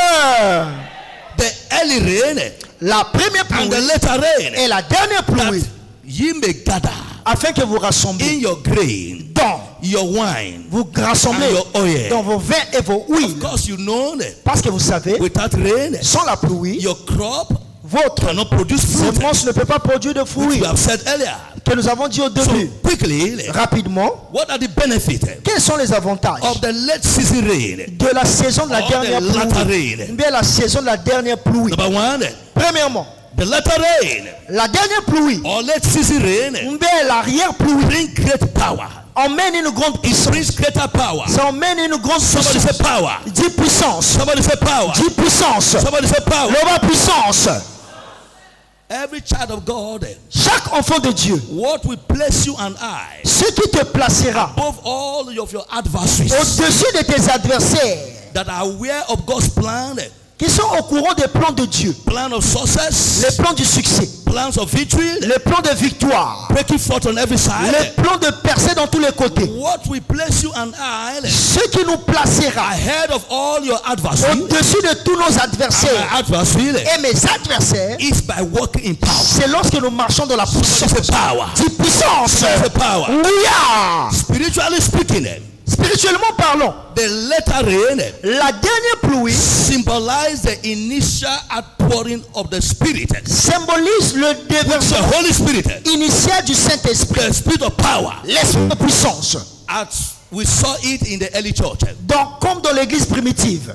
The early rain La première and the pluie later rain et la dernière pluie that ye may gather afin que vous rassemblez in your grain, dans your wine, vous rassemblez and your oil. dans vos vins et vos Of huiles. course, you know that Parce que vous savez, without rain, sans la pluie, your crop votre cannot produce fruit. semence ne peut pas produire de Which fruits. we have said earlier. Que nous avons dit au So début. quickly, Rapidement, what are the benefits quels sont les avantages of the late season rain? de la saison de la Or dernière the latter pluie? rain. Ou bien la saison de la dernière pluie. Number one, Premièrement, the latter rain la dernière pluie, or late season rain ou bien l'arrière pluie, bring great power. emmène une grande It puissance. brings greater power. Ça emmène une grande Somebody say puissance. power. Dis puissance. Somebody say power. Dis puissance. Somebody say power. Le mot puissance. Every child of God, Chaque enfant de Dieu, what will place you and I ce qui te placera above all of your adversaries au-dessus de tes adversaires, that are aware of God's plan, qui sont au courant des plans de Dieu, plan of success, les plans du succès, plans of victory, les plans de victoire, breaking forth on every les side. plans de percée dans tous les côtés. What will place you and I Ce qui nous placera ahead of all your adversaries, au-dessus de tous nos and adversaires my adversaries, et mes adversaires, is by walking in power. c'est lorsque nous marchons dans la puissance. Somebody say power. Dis puissance. Say power. Oui. Spiritually speaking, Spirituellement parlant, the latter rain la dernière pluie symbolize the initial outpouring of the Spirit, symbolise le the déversement Holy Spirit, initial du Saint-Esprit, the Spirit of power, l'esprit de puissance. as we saw it in the early church. Comme dans l'église primitive,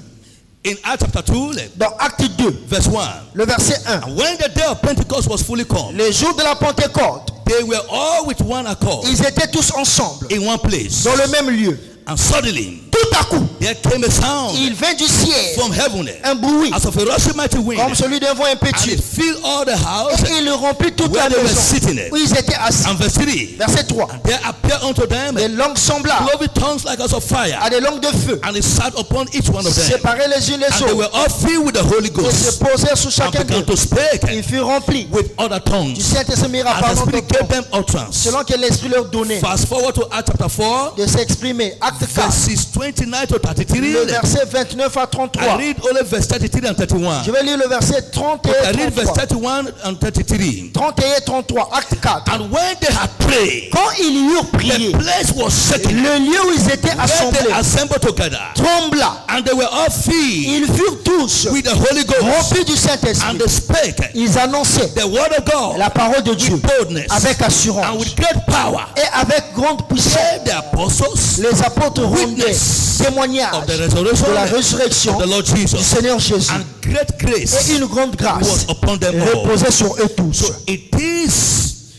In Acts chapter 2, dans Acte 2, verse 1. le verset 1, And when the day of Pentecost was fully come, le jour de la Pentecôte, they were all with one accord ils étaient tous ensemble, in one place. dans le même lieu. And suddenly, Tout à coup, there came a sound il vint du ciel from heaven un bruit as of a rushing mighty wind, comme celui d'un vent and impétueux. it filled all the house Et il remplit toute where la they were maison sitting. où ils étaient assis. And verse 3, Verset 3. there appeared unto them Des langues semblables cloven tongues like as of fire, à des langues de feu, and it sat upon each one of them. séparées les unes les And they autres, were all filled with the Holy et se Ghost, posèrent sur and chacun began d'eux. to speak Ils furent remplis with other du tongues Saint-Esprit mira as the pardon Spirit gave them utterance. selon que l'Esprit leur donnait Fast forward to Acts chapter 4, de s'exprimer. Acte 4, verses 29 to 33. le verset 29 à I 33. read only verse 33 and 31. Je vais lire le verset 30 I et read verse 33. 31 and 33. 31 et 33, Acte 4. And when they had prayed, Quand ils eurent the prié, place was shaken, le lieu où ils étaient where they assemblés assembled together, trembla. and they were all filled Ils furent tous with the Holy Ghost, remplis du and Saint-Esprit. they spake Ils annonçaient the word of God la parole de Dieu with boldness avec and assurance with great power. et avec grande puissance. Gave the apostles Les apôtres rendaient witness témoignage of the resurrection de la résurrection of the Lord du Jesus, Seigneur Jésus. and great grace Et une grande grâce was upon them all. reposait sur eux tous. It is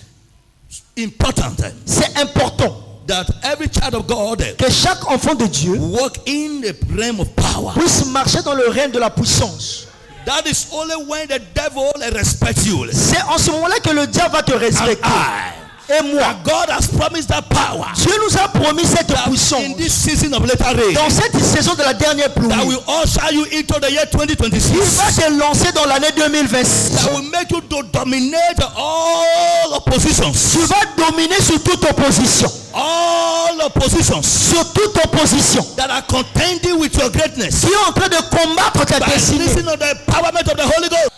important C'est important that every child of God que chaque enfant de Dieu walk in the realm of power. puisse marcher dans le règne de la puissance. That is only when the devil respects you. C'est en ce moment-là que le diable va te And respecter. I, Et moi, that God has promised that power Dieu nous a promis cette that puissance in this season of later rain dans cette saison de la dernière pluie. that will usher you into the year Il 2026. va te lancer dans l'année 2026. That will make you to dominate all oppositions. Tu vas dominer sur toute opposition. All oppositions Sur toute opposition. that are contending with your greatness Qui est en train de combattre ta by destinée. reason of the empowerment of the Holy Ghost.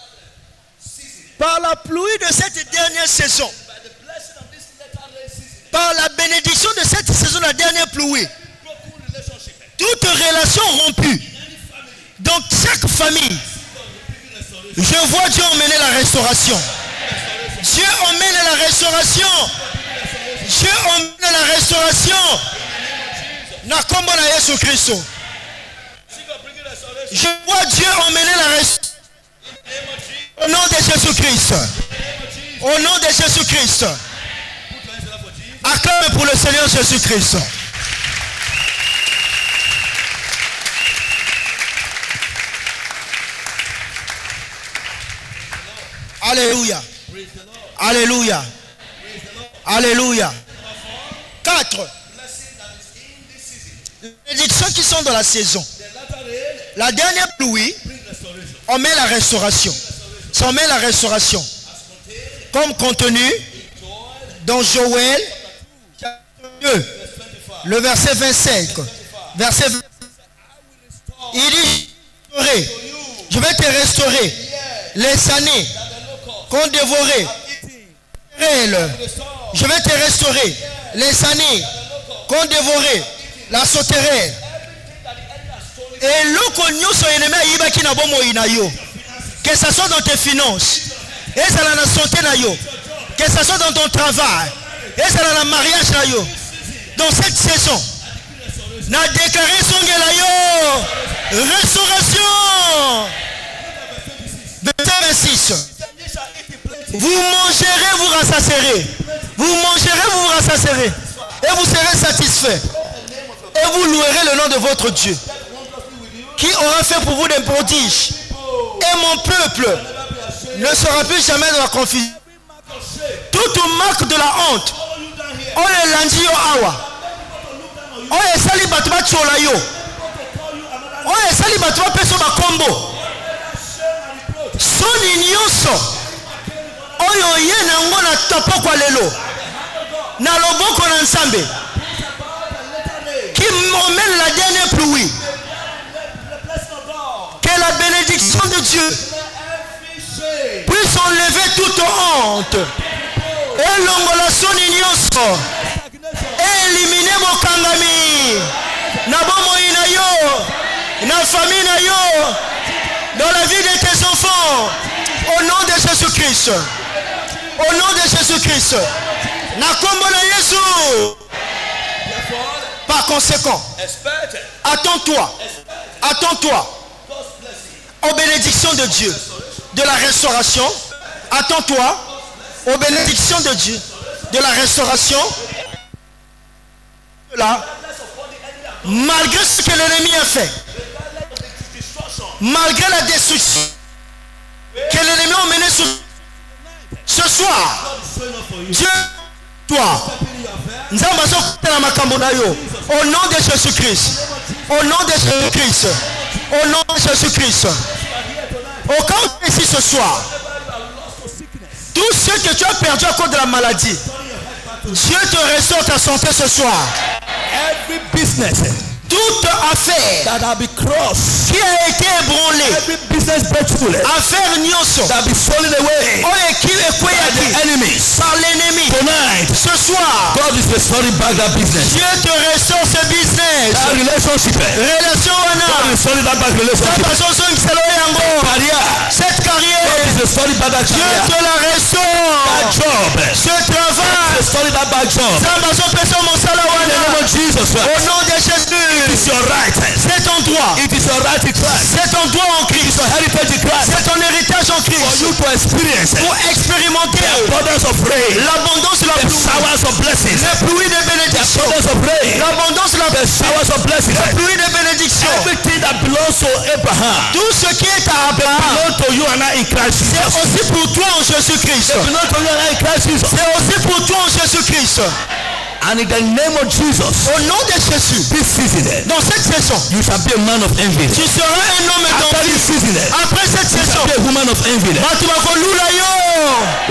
Par la pluie de cette dernière saison. By the blessing of this latter rain season, Par la bénédiction de cette saison de la dernière pluie. broken relationship, Toute relation rompue. Dans chaque famille. Je vois Dieu emmener la restauration. Dieu emmène la restauration. Dieu emmène la restauration. Nakombo na Yesu Christo. Je vois Dieu emmener la restauration. Au nom de Jésus-Christ. Au nom de Jésus-Christ. Acclame pour le Seigneur Jésus-Christ. Alléluia. Alléluia. Alléluia. 4. Les bénédictions qui sont dans la saison. La dernière pluie, on met la restauration. Ça, on met la restauration. Comme contenu dans Joël 2, le verset 25. Verset 25. Il dit, je vais te restaurer les années qu'on dévorait. Je éternel, je vais te restaurer les années qu'ont dévoré la sauterelle. Et l'oko nyonso ennemi ayibaki na bomoi na yo, que ce soit dans tes finances, et ça la santé na yo, que ce soit dans ton travail, et ça la mariage na yo, dans cette saison, na déclaré songela yo, restauration. Verset 26. Vous mangerez, vous rassasserez. Vous mangerez, vous vous rassasserez. Et vous serez satisfaits. Et vous louerez le nom de votre Dieu, qui aura fait pour vous des prodiges. Et mon peuple ne sera plus jamais dans la confusion. Toute marque de la honte. On est lundi yo awa. On est sali batba chola yo. On est sali batba peso ba combo. Soni nyonso. Oyo ye nango na topoko lelo. Na loboko na nsambe. Qui m'emmène la dernière pluie. Que la bénédiction de Dieu puisse enlever toute honte. Et l'ongolation nyonso. Et éliminer mon kangami. Na bomoi na yo. Na famille na yo. Dans la vie de tes enfants. Au nom de Jésus-Christ. Au nom de Jésus-Christ. Na kombo na Yesu. Par conséquent, attends-toi aux bénédictions de Dieu, de la restauration. Attends-toi aux bénédictions de Dieu, de la restauration. Là, malgré ce que l'ennemi a fait, malgré la destruction que l'ennemi a menée ce soir, Dieu, toi, au nom de Jésus-Christ, au nom de Jésus-Christ, au nom de Jésus-Christ, au camp ici ce soir, tout ce que tu as perdu à cause de la maladie, Dieu te restaure ta santé ce soir. Every business Toute affaire that have been crossed, qui a été ébranlée, every business breakthrough affaire nyonso, that be falling away by the enemies, par l'ennemi, tonight ce soir, God is restoring back that business, Dieu te restaure ce business. that relationship, Relation God wana, is restoring that back relationship, career, cette God carrière, is restoring back that Dieu career, te la that restaure. job, Ce travail, restoring that back job, in in the name of Jesus au Christ. nom de Jésus, It is your right, c'est ton droit, it is your right in Christ, c'est ton droit en it is Christ, your heritage in Christ, c'est ton héritage en for Christ, you to experience pour expérimenter abundance of rain, l'abondance de la the pluie, showers of blessings, les pluies de the bénédiction, abundance of rain, l'abondance de la the showers of blessings, les pluies de bénédiction, everything that belongs to Abraham tout ce qui est à Abraham, belongs to you and I in Christ c'est Jesus. aussi pour toi en Jésus-Christ, They belong to you and I in Christ Jesus. c'est aussi pour toi en Jésus-Christ. And in the name of Jesus, Au nom de Jésus, this season, dans cette saison, you shall be a man of envy. tu seras un homme After d'envie. this season, Après cette you saison, shall be a woman of envy. Batu bakolula yo.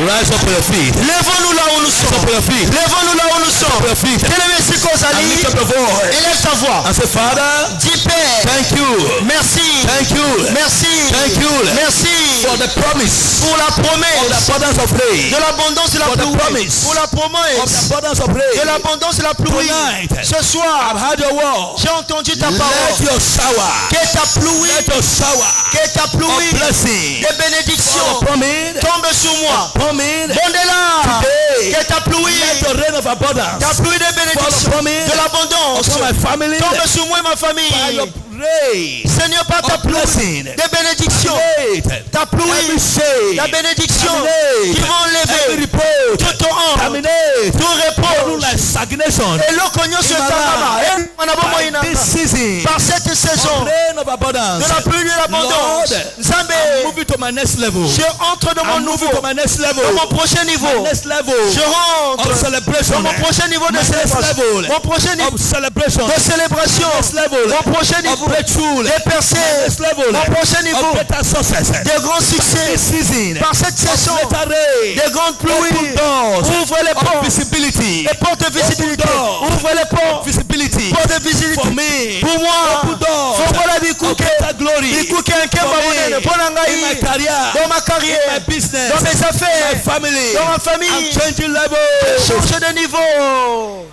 Rise up on your feet. Lèvons-nous là où nous Rise up sommes. on your feet. Lèvons-nous là où nous Up on sommes. your feet. Élève Siko And Zali. lift up your voice. Élève ta voix. And say, Father, Dis Père, thank you. merci. Thank you. Merci. Thank you. Merci For the promise pour la of the promesse abundance of rain. de l'abondance de la For the pluie. promise Pour la of the promesse abundance of de rain. l'abondance de la pluie. Tonight, Ce soir, I've heard your word. j'ai entendu ta Let parole. your shower, Que ta pluie, let your shower que ta of pluie blessing de bénédiction upon me, tombe sur moi. upon me. Bondela, Today, que ta pluie, let the rain of abundance ta pluie de bénédiction, upon me, de l'abondance, upon my family, tombe sur moi et ma by famille. your rain Seigneur, par ta of pluie blessing. de bénédiction, Terminate ta every pluie, shade, la bénédiction terminate qui va every enlever reproach, tout honte, terminate tout every reproche. like stagnation. Et l'okonyo se tangama. Et manabo By moina. this season, Par cette saison, rain of abundance, de la pluie de l'abondance, Lord, Nzambe, I'm moving to my next level. je entre dans mon I'm nouveau, moving to my next level. dans mon prochain niveau. Next level Je rentre of celebration. dans mon prochain niveau de My next célébration. level Mon prochain niveau of celebration. de célébration. Next level Mon prochain of niveau breakthrough. de percée. Next level Mon prochain niveau of greater success. de grands succès. This season Par cette saison, greater rain. de grandes pluies. Open doors Ouvre les of portes. visibility. Les portes de visibilité. Open doors. Ouvre les portes. Visibility Portes de visibilité. for me. Pour moi. Open doors Faut voir la vie of couquée. greater glory. glory, Ikuke nke babonene pona in my ngai. career, Dans ma in my carrière, business, dans mes in my affaires, family. dans ma I'm famille. changing levels. Change de niveau.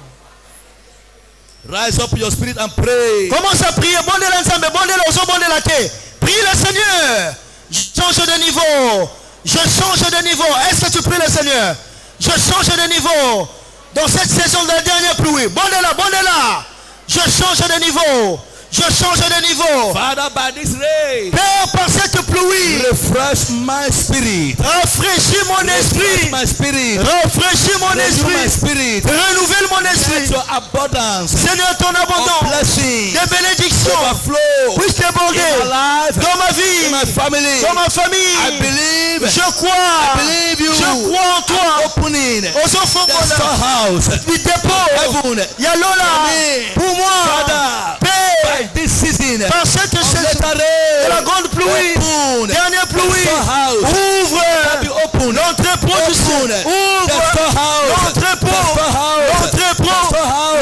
Rise up your spirit and pray. Commence à prier. Bonde la nzambe, bonde la ozo, bonde la te. Prie le Seigneur. Je change de niveau. Je change de niveau. Est-ce que tu pries le Seigneur? Je change de niveau. Dans cette saison de la dernière pluie. Bonde la, bonde la. Je change de niveau. Je change de niveau. Father, by this rain, Père, par cette pluie, refresh my spirit. rafraîchis mon esprit. My spirit. Rafraîchis mon Renew my esprit. spirit. Renouvelle mon Let esprit. your abundance Seigneur, ton of abondance blessing des bénédictions overflow puisse in my déborder life, dans ma in vie, my family. dans ma I famille. believe, Je crois. believe you. Je crois en toi. Opening Aux enfants the qu'on a. storehouse. Du dépôt. Heaven. Yalola. Amen. Pour moi. Father, Père. by this season, Par cette saison let de la grande pluie. open. Dernière pluie. Storehouse. Be Ouvre. open. L'entrepôt du ciel. Open. Ouvre. The storehouse. L'entrepôt. The storehouse. L'entrepôt.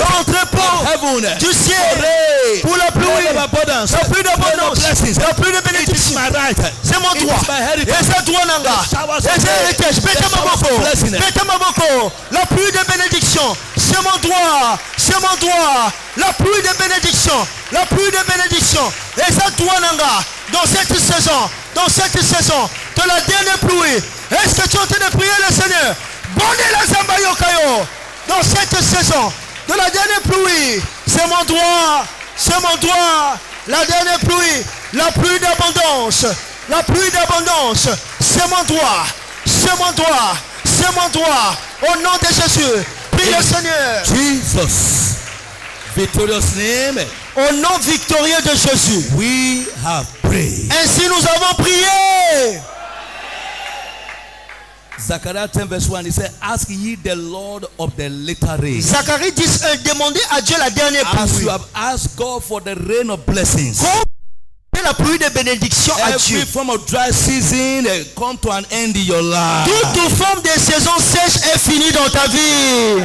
L'entrepôt Heaven. du ciel. Pray. Pour la pluie. Of abundance. La pluie d'abondance. Blessings. La pluie de It is bénédiction. my right. C'est mon It droit. is my heritage. Et c'est droit nanga. showers Et of c'est héritage. blessing. Bête The showers maboko. of blessing. Bête maboko. La pluie de bénédiction. C'est mon droit. C'est mon droit. La pluie de bénédiction. La pluie de bénédiction. Et ça droit nanga. Dans cette saison. Dans cette saison. De la dernière pluie. Est-ce que tu es en train de prier le Seigneur? Bondez la zambayo kayo. Dans cette saison. De la dernière pluie. C'est mon droit. C'est mon droit. La dernière pluie. La pluie d'abondance. La pluie d'abondance. C'est mon droit. C'est mon droit. C'est mon droit. Au nom de Jésus. Prie le Seigneur. Jesus. Victorious name. Au nom victorieux de Jésus. We have prayed. Ainsi nous avons prié. Zechariah 10 verse 1, he said, ask ye the Lord of the latter rain. Zacharie 10, demandez à Dieu la dernière As pluie. you have asked God for the rain of blessings. Comme la pluie de bénédiction à Every Dieu. form of dry season come to an end in your life. Toute forme de saison sèche est finie dans ta vie.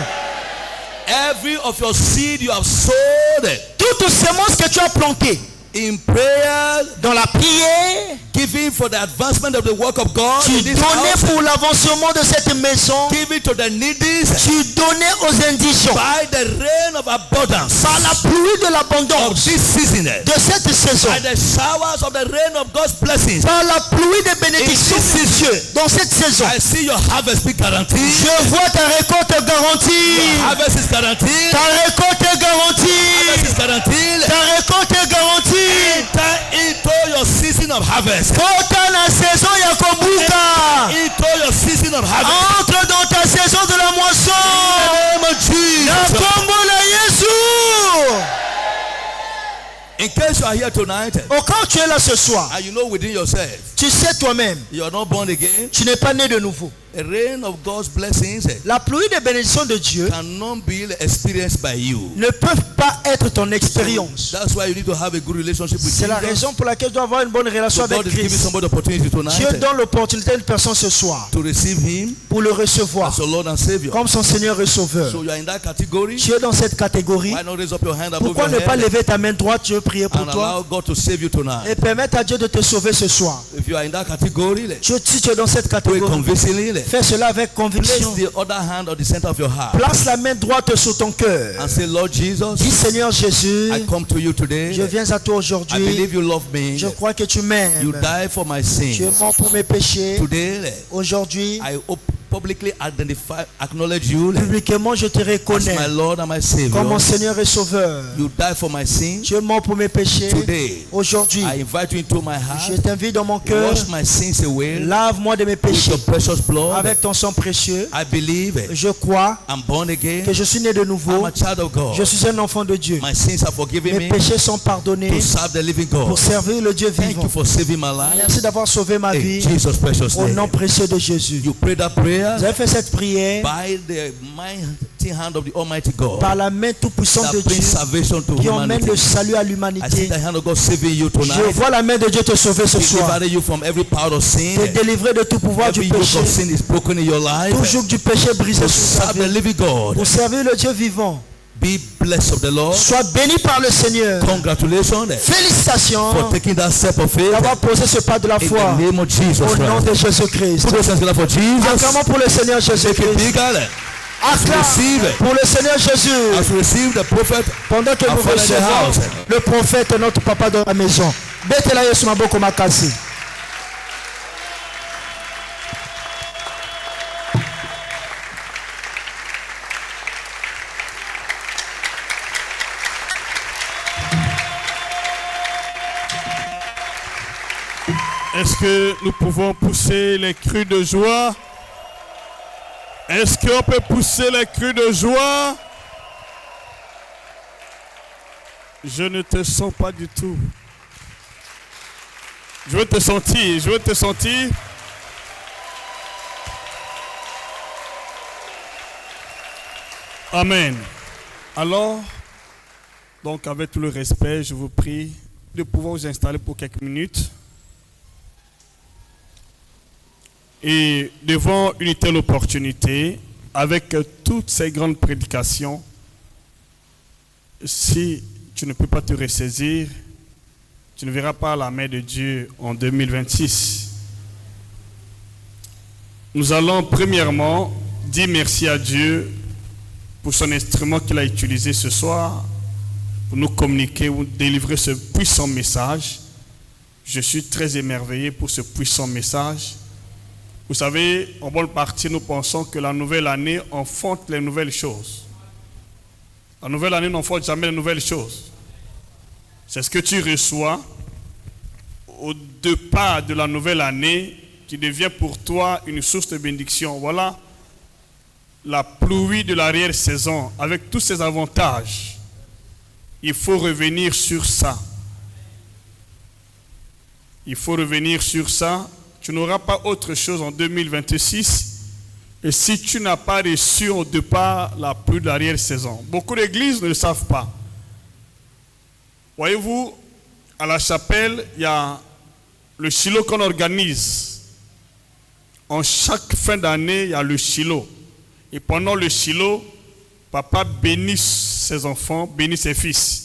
Every of your seed you have sowed Toute semence que tu as plantée in prayer, dans la prière, giving for the advancement of the work of God tu in this donnais house, pour l'avancement de cette maison, give it to the needy tu donnais aux indigents by the rain of abundance par la pluie de of l'abondance this season, de cette saison, by the showers of the rain of God's blessings. par la pluie de bénédiction de Dieu dans cette saison. I see your harvest be guaranteed. Je vois ta récolte garantie. Harvest is guaranteed. Ta récolte est Harvest garantie. is guaranteed. Ta récolte est garantie. Enter into your season of harvest. Kota na saison ya kobuka. Into your season of harvest. Entre dans ta saison de la moisson. In the name of Na Jesus. kombo na Yesu. In case you are here tonight Oh, quand tu es là ce soir, and you know within yourself tu sais toi-même, you are not born again, tu n'es pas né de nouveau. the rain of God's blessings La pluie de bénédiction de Dieu cannot be experienced by you. ne peut pas être ton expérience. That's why you need to have a good relationship with C'est la Jesus. raison pour laquelle tu dois avoir une bonne relation So avec God is giving Christ. somebody opportunity Dieu tonight donne l'opportunité à une personne ce soir to receive Him pour le recevoir as your Lord and Savior. comme son Seigneur et Sauveur. So you are in that category. Tu es dans cette catégorie. Why not raise up your hand above Pourquoi your ne pas head lever ta main droite, je veux prier pour and toi allow God to save you tonight? et permettre à Dieu de te sauver ce soir. If you are in that category, Si tu es dans cette pray catégorie, convincingly. fais cela avec Place conviction. the other hand on the center of your heart Place la main droite sur ton cœur. and say, Lord Dis Jesus, Seigneur Jésus, I come to you je today. viens à toi I aujourd'hui. believe you love me. Je crois que tu You m'aimes. died for my Tu sin. es mort pour mes péchés. Today, Aujourd'hui, I publicly acknowledge you publiquement, je te as reconnais my Lord and my comme mon Savior. Seigneur et Sauveur. You died for my sin. Tu es mort pour mes péchés. Today, Aujourd'hui, I invite you into my je heart. t'invite dans mon cœur. Wash my sins away Lave-moi de mes with péchés your precious blood. avec ton sang précieux. I believe Je crois I'm born again. que je suis né de I'm nouveau. a child of God. Je suis un enfant de Dieu. My sins are forgiven Mes me péchés sont pardonnés to serve the living God. pour servir le Dieu Thank vivant. you for saving my life. Merci d'avoir sauvé ma In vie Jesus' precious au nom name. précieux de Jésus. You pray that prayer Vous avez fait cette prière by the mighty hand of the Almighty God par la main tout-puissante de that brings Dieu salvation to qui emmène humanity. le salut à I see l'humanité. the hand of God saving you Je tonight. vois la main de Dieu te sauver ce soir. Delivering you from every power of sin. Te délivrer de tout pouvoir Every du yoke péché. of sin is broken in your life. Tout joug du péché brisé To sur ta serve the vie. living God. Pour servir le Dieu vivant. Be blessed of the Lord. Sois béni par le Seigneur. Congratulations Félicitations for taking that step of faith. d'avoir posé ce pas de la In foi the name of Jesus au nom Christ. de Jésus-Christ. Put those hands together for Jesus. Acclamons pour le Seigneur Make it Jésus-Christ. bigger. Acclamons pour le Seigneur Jésus. As we receive the prophet, Pendant que our nous Father in the house. recevons le prophète, notre papa dans la maison. Betela Yesu maboko makasi. Est-ce que nous pouvons pousser les cris de joie? Est-ce qu'on peut pousser les cris de joie? Je ne te sens pas du tout. Je veux te sentir, je veux te sentir. Amen. Alors, donc avec tout le respect, je vous prie de pouvoir vous installer pour quelques minutes. Et devant une telle opportunité, avec toutes ces grandes prédications, si tu ne peux pas te ressaisir, tu ne verras pas la main de Dieu en 2026. Nous allons premièrement dire merci à Dieu pour son instrument qu'il a utilisé ce soir pour nous communiquer ou délivrer ce puissant message. Je suis très émerveillé pour ce puissant message. Vous savez, en bonne partie, nous pensons que la nouvelle année enfante les nouvelles choses. La nouvelle année n'enfante jamais les nouvelles choses. C'est ce que tu reçois au départ de la nouvelle année qui devient pour toi une source de bénédiction. Voilà la pluie de l'arrière-saison avec tous ses avantages. Il faut revenir sur ça. Il faut revenir sur ça. Tu n'auras pas autre chose en 2026. Et si tu n'as pas reçu au départ la pluie de l'arrière-saison. Beaucoup d'églises ne le savent pas. Voyez-vous, à la chapelle, il y a le Shiloh qu'on organise. En chaque fin d'année, il y a le Shiloh. Et pendant le Shiloh, papa bénit ses enfants, bénit ses fils.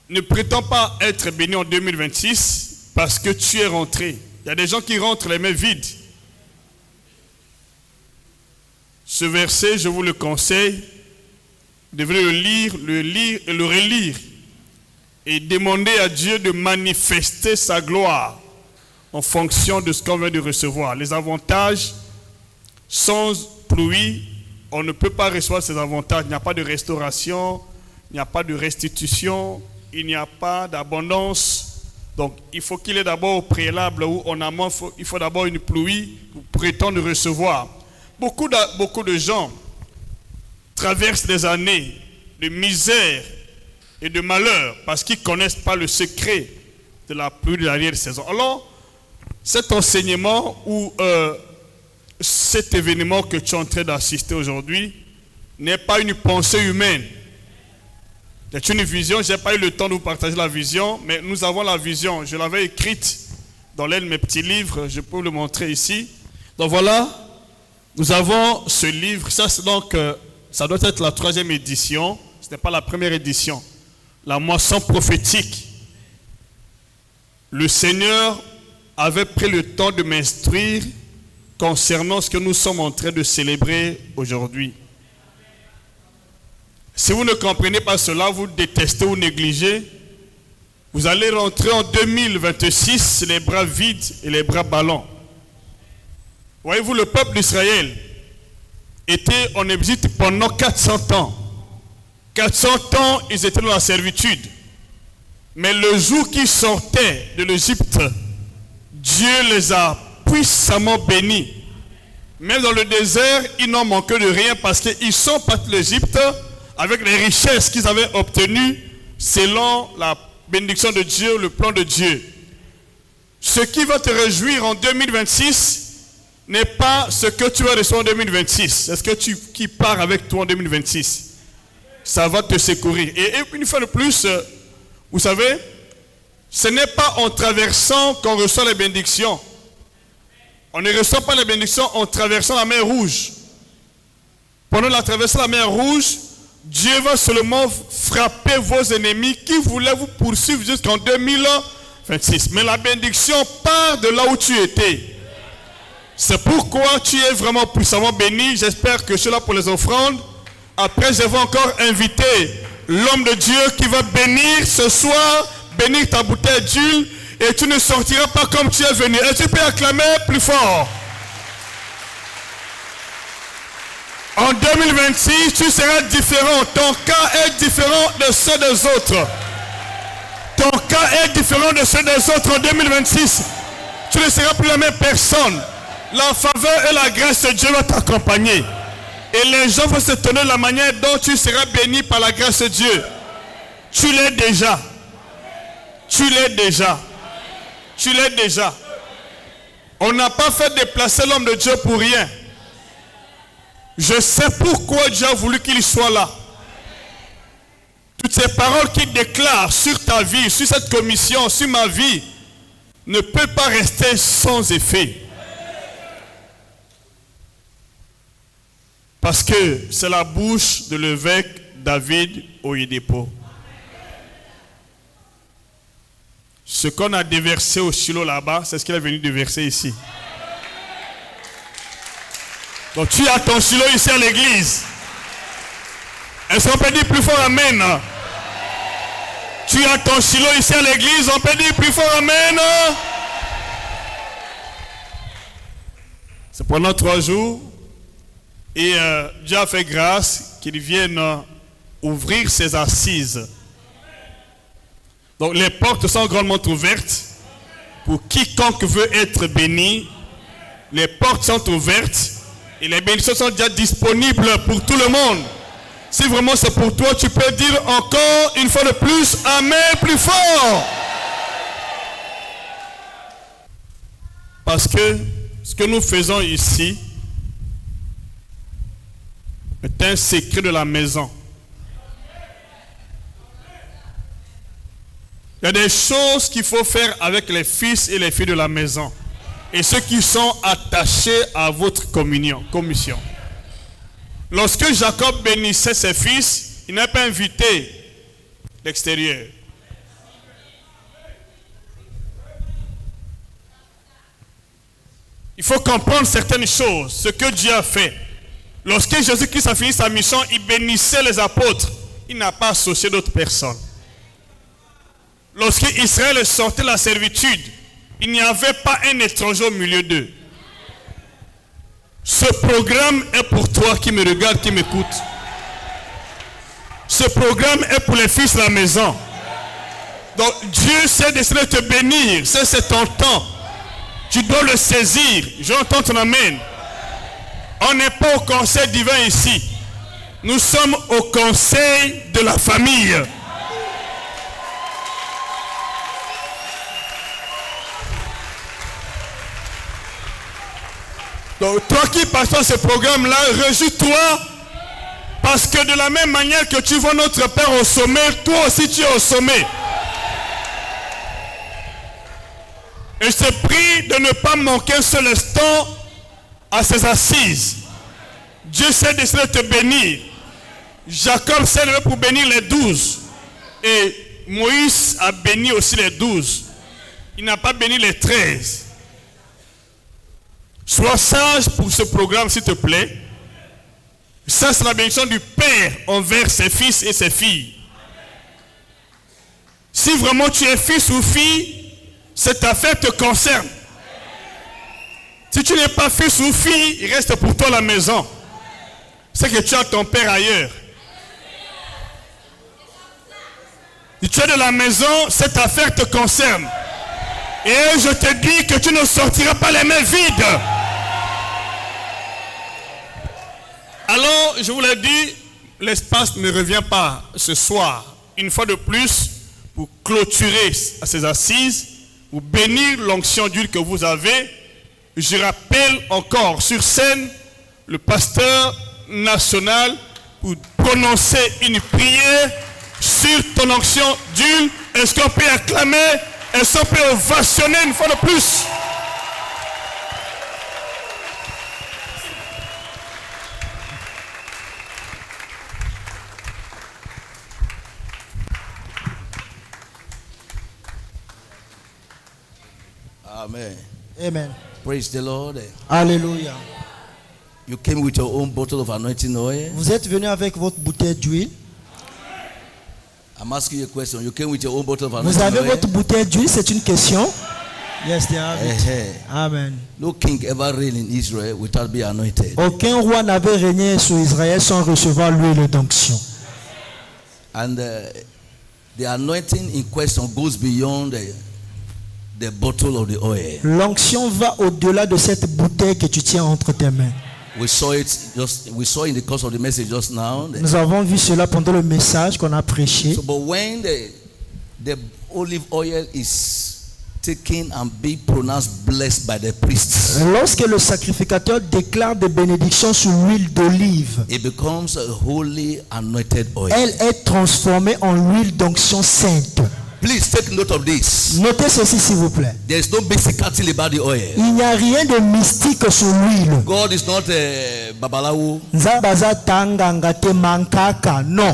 Ne prétends pas être béni en 2026 parce que tu es rentré. Il y a des gens qui rentrent les mains vides. Ce verset, je vous le conseille, vous devrez le lire et le relire et demander à Dieu de manifester sa gloire en fonction de ce qu'on vient de recevoir. Les avantages, sans pluie, on ne peut pas recevoir ces avantages. Il n'y a pas de restauration, il n'y a pas de restitution, il n'y a pas d'abondance. Donc, il faut qu'il y ait d'abord au préalable ou en amont, il faut d'abord une pluie pour prétendre recevoir. Beaucoup de gens traversent des années de misère et de malheur parce qu'ils ne connaissent pas le secret de la pluie de l'arrière-saison. Alors, cet enseignement ou cet événement que tu es en train d'assister aujourd'hui n'est pas une pensée humaine. C'est une vision, je n'ai pas eu le temps de vous partager la vision, mais nous avons la vision. Je l'avais écrite dans l'un de mes petits livres, je peux vous le montrer ici. Donc voilà, nous avons ce livre, ça doit être la 3e édition, ce n'est pas la première édition. La moisson prophétique. Le Seigneur avait pris le temps de m'instruire concernant ce que nous sommes en train de célébrer aujourd'hui. Si vous ne comprenez pas cela, vous détestez ou négligez, vous allez rentrer en 2026 les bras vides et les bras ballants. Voyez-vous, le peuple d'Israël était en Égypte pendant 400 ans. 400 ans, ils étaient dans la servitude. Mais le jour qu'ils sortaient de l'Égypte, Dieu les a puissamment bénis. Même dans le désert, ils n'ont manqué de rien parce qu'ils sont partis de l'Égypte avec les richesses qu'ils avaient obtenues selon la bénédiction de Dieu, le plan de Dieu. Ce qui va te réjouir en 2026 n'est pas ce que tu vas recevoir en 2026. C'est ce qui part avec toi en 2026. Ça va te secourir. Et une fois de plus, vous savez, ce n'est pas en traversant qu'on reçoit les bénédictions. On ne reçoit pas les bénédictions en traversant la mer Rouge. Pendant la traversée de la mer Rouge, Dieu va seulement frapper vos ennemis qui voulaient vous poursuivre jusqu'en 2026. Mais la bénédiction part de là où tu étais. C'est pourquoi tu es vraiment puissamment béni. J'espère que cela pour les offrandes. Après, je vais encore inviter l'homme de Dieu qui va bénir ce soir, bénir ta bouteille d'huile, et tu ne sortiras pas comme tu es venu. Et tu peux acclamer plus fort. En 2026, tu seras différent. Ton cas est différent de ceux des autres. Ton cas est différent de ceux des autres en 2026. Tu ne seras plus la même personne. La faveur et la grâce de Dieu vont t'accompagner. Et les gens vont se tenir de la manière dont tu seras béni par la grâce de Dieu. Tu l'es déjà. Tu l'es déjà. Tu l'es déjà. On n'a pas fait déplacer l'homme de Dieu pour rien. Je sais pourquoi Dieu a voulu qu'il soit là. Toutes ces paroles qu'il déclare sur ta vie, sur cette commission, sur ma vie, ne peuvent pas rester sans effet. Parce que c'est la bouche de l'évêque David Oyedepo. Ce qu'on a déversé au Shiloh là-bas, c'est ce qu'il est venu déverser ici. Donc tu as ton Shiloh ici à l'église. Est-ce qu'on peut dire plus fort amen? Tu as ton Shiloh ici à l'église, on peut dire plus fort amen? C'est pendant 3 jours. Et Dieu a fait grâce qu'il vienne ouvrir ses assises. Donc les portes sont grandement ouvertes. Pour quiconque veut être béni, les portes sont ouvertes. Et les bénédictions sont déjà disponibles pour tout le monde. Si vraiment c'est pour toi, tu peux dire encore une fois de plus, amen, plus fort. Parce que ce que nous faisons ici est un secret de la maison. Il y a des choses qu'il faut faire avec les fils et les filles de la maison. Et ceux qui sont attachés à votre communion. Lorsque Jacob bénissait ses fils, il n'a pas invité l'extérieur. Il faut comprendre certaines choses, ce que Dieu a fait. Lorsque Jésus-Christ a fini sa mission, il bénissait les apôtres. Il n'a pas associé d'autres personnes. Lorsque Israël sortait de la servitude, il n'y avait pas un étranger au milieu d'eux. Ce programme est pour toi qui me regarde, qui m'écoute. Ce programme est pour les fils de la maison. Donc Dieu sait décider de te bénir. C'est ton temps. Tu dois le saisir. J'entends ton amen. On n'est pas au conseil divin ici. Nous sommes au conseil de la famille. Donc toi qui passes ce programme-là, réjouis-toi. Parce que de la même manière que tu vois notre Père au sommet, toi aussi tu es au sommet. Et je te prie de ne pas manquer un seul instant à ses assises. Dieu sait décider de te bénir. Jacob s'est levé pour bénir les 12. Et Moïse a béni aussi les 12. Il n'a pas béni les 13. Sois sage pour ce programme, s'il te plaît. Ça, c'est la bénédiction du Père envers ses fils et ses filles. Si vraiment tu es fils ou fille, cette affaire te concerne. Si tu n'es pas fils ou fille, il reste pour toi la maison. C'est que tu as ton père ailleurs. Si tu es de la maison, cette affaire te concerne. Et je te dis que tu ne sortiras pas les mains vides. Alors, je vous l'ai dit, l'espace ne revient pas ce soir. Une fois de plus, pour clôturer à ces assises, pour bénir l'onction d'huile que vous avez, je rappelle encore sur scène le pasteur national pour prononcer une prière sur ton onction d'huile. Est-ce qu'on peut acclamer? Est-ce qu'on peut ovationner une fois de plus? Amen. Amen. Praise the Lord. Alléluia. You came with your own bottle of anointing oil. Vous êtes venu avec votre bouteille d'huile. I'm asking you a question. You came with your own bottle of Vous anointing avez oil. votre bouteille d'huile, c'est une question. Yes, they have it. Amen. No king ever reigned in Israel without being anointed. Aucun roi n'avait régné sur Israël sans recevoir l'huile d'onction. And the anointing in question goes beyond the bottle of the oil. L'onction va au-delà de cette bouteille que tu tiens entre tes mains. We saw it in the course of the message just now. Nous avons vu cela pendant le message qu'on a prêché. So, but when the olive oil is taken and be pronounced blessed by the priests, Lorsque le sacrificateur déclare des bénédictions sur l'huile d'olive, it becomes a holy anointed oil. elle est transformée en huile d'onction sainte. Please take note of this. Notez ceci s'il vous plaît. There is no mysticality about the oil. Il n'y a rien de mystique sur l'huile. God is not a babalawo. Nzabaza tanganga te mankaka. Non.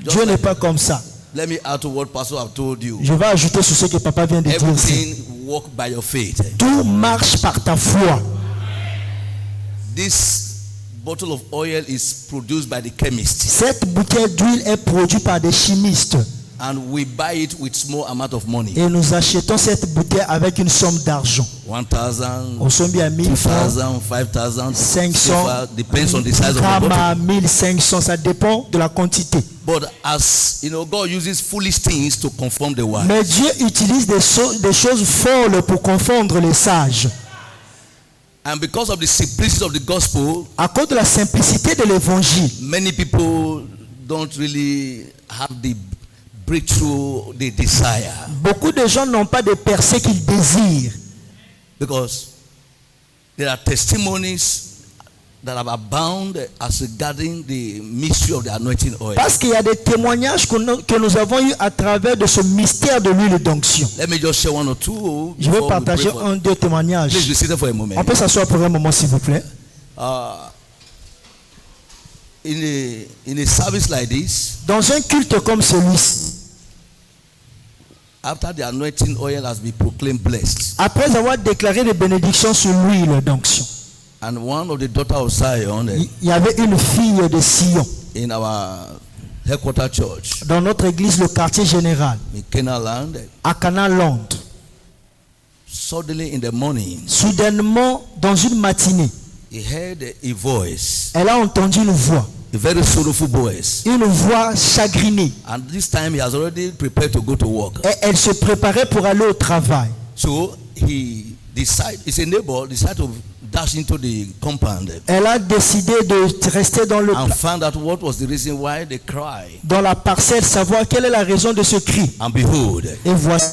Just Dieu n'est like- pas comme ça. Let me add to what Pastor have told you. Je vais ajouter sur ce que papa vient de dire. Everything walk by your faith. Tout marche par ta foi. This bottle of oil is produced by the chemist, Cette bouteille d'huile est produite par des chimistes. and we buy it with small amount of money. Et nous achetons cette bouteille avec une somme d'argent. 1,000, On somme bien 1000 francs, 2,000, 5,000, 500, depends on the size of the grammes bottle. à 1500, ça dépend de la quantité. But as you know, God uses foolish things to conform the wise. Mais Dieu utilise des choses folles pour confondre les sages. And because of the simplicity of the gospel, À cause de la simplicité de l'évangile, many people don't really have the breakthrough they desire, beaucoup de gens n'ont pas de percée qu'ils désirent. because there are testimonies that have abound as regarding the mystery of the anointing oil. Parce qu'il y a des témoignages que nous avons eus à travers de ce mystère de l'huile d'onction. Let me just share one or two. Je vais before we partager pray for- un, deux témoignages. Please be seated for a On moment. peut s'asseoir pour un moment s'il vous plaît. In a service like this, Dans un culte comme celui-ci, after the anointing oil has been proclaimed blessed, après avoir déclaré des bénédictions sur l'huile d'onction, and one of the daughters of Zion il y avait une fille de Sion in our headquarter church dans notre église, le quartier général, in Canaanland, à Canaanland. suddenly in the morning, Soudainement, dans une matinée, he heard a voice, elle a entendu une voix voice. une voix chagrinée. And this time he has already prepared to go to work. Et elle se préparait pour aller au travail. So his a neighbor, decided to dash into the compound Elle a décidé de rester dans, and found out what was the reason why they cry. dans la parcelle, savoir quelle est la raison de ce cri. And behold, Et voici,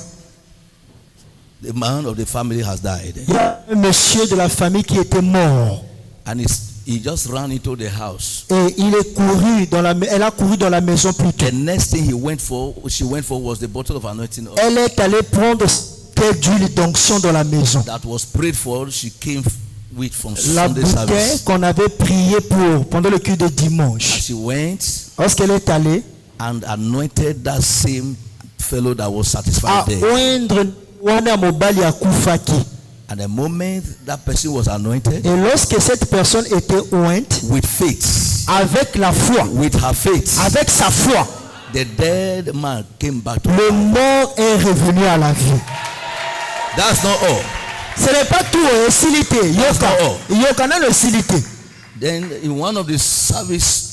the man of the family has died. il y a un monsieur de la famille qui était mort. And he just ran into the house. Et il est couru elle a couru dans la maison plus tôt. The next thing she went for was the bottle of anointing oil Elle est allée prendre cette d'huile d'onction dans la maison. that was prayed for. She came with from La Sunday bouteille service. qu'on avait prié pour pendant le culte de dimanche. She went Lorsqu'elle est allée and anointed that same fellow that was à satisfied there. oindre wana mobali akufaki. And the moment that person was anointed Et lorsque cette personne était ointe, with faith, avec la foi, with her faith, avec sa foi, the dead man came back to le life. mort est revenu à la vie. That's not all. Ce n'est pas tout, silité. Yokana le silité. Then in one of the service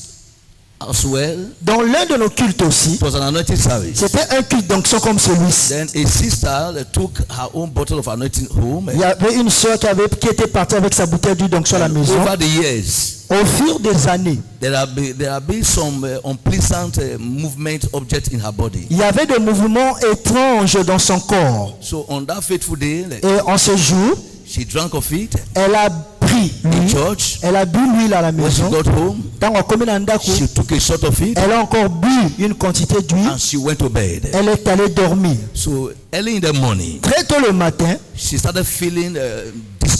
as well, Dans l'un de nos cultes aussi, it was an anointing service. c'était un culte d'onction comme celui-ci. Then a sister took her own bottle of anointing home. Il y avait une soeur qui était partie avec sa bouteille d'huile d'onction à la maison. Over the years, Au fur des années, there have been some unpleasant movement object in her body. il y avait des mouvements étranges dans son corps. So on that fateful day, Et en ce jour, she drank of it elle a pris in l'huile, church. elle a bu l'huile à la When she maison. got home, Dans la commune d'Andakou, she took a shot of it elle a encore bu une quantité d'huile. and she went to bed. Elle est allée dormir. So early in the morning, Très tôt le matin, she started feeling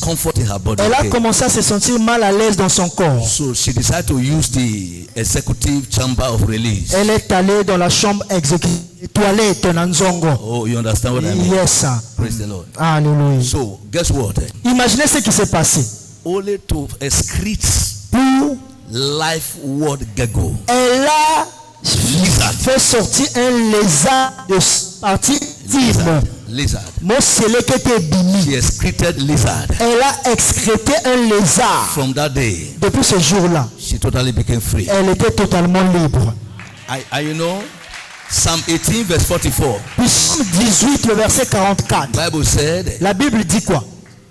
discomfort in her body. Elle a Okay. commencé à se sentir mal à l'aise dans son corps. So she decided to use the executive chamber of release. Elle est allée dans la chambre exécutive, toilette, Nanzongo. Oh, you understand what I mean? Yes, sir. Praise the Lord. Alléluia. So, guess what? Imaginez ce qui s'est passé. Only to excrete Pour life word gecko. elle a fait sortir un lézard de partie Lizard. Lizard. She excreted lizard. Elle a excrété un lézard. From that day, Depuis ce jour-là, she totally became free. elle était totalement libre. You know, Psalm 18 verse 44. Psalm 18, le verset 44. Bible said, La Bible dit quoi?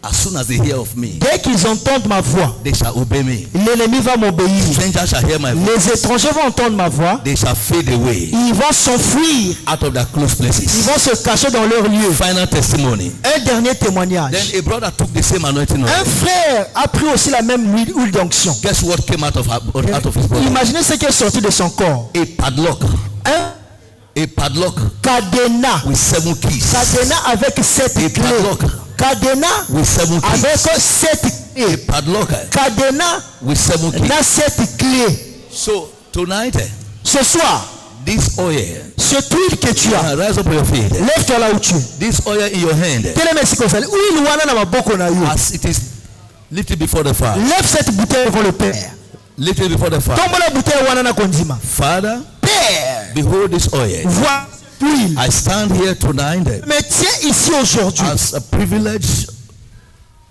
as soon as they hear of me, Dès qu'ils entendent ma voix, they shall obey me. l'ennemi va m'obéir. Strangers shall hear my voice. Les étrangers vont entendre ma voix. They shall fade away Ils vont s'enfuir. out of their close Ils places. vont se cacher dans leur lieu. Final testimony. Un dernier témoignage. Then a brother took the same anointing Un oil. frère a pris aussi la même huile d'onction. Guess what came out of his body? Imaginez ce qui est sorti de son corps. A padlock. Un A padlock cadenas. with 7 keys. Cadenas avec 7 A clés. padlock Cadenas with 7 avec keys. 7 A clés. padlock Cadenas with 7 keys. dans 7 clés. So tonight, Ce soir, this oil, cette huile que tu as, rise up on your feet. lève-toi là où tu es. This oil in your hand, Telema sikozali. Huile wana na maboko na yo. as it is lifted before the Father. Lève cette bouteille devant le Père. Lifted before the Father. Tomba la bouteille wana na kondima. Father, Père, behold this oil. vois l'huile. I stand here tonight Mais tiens ici aujourd'hui, as a privilege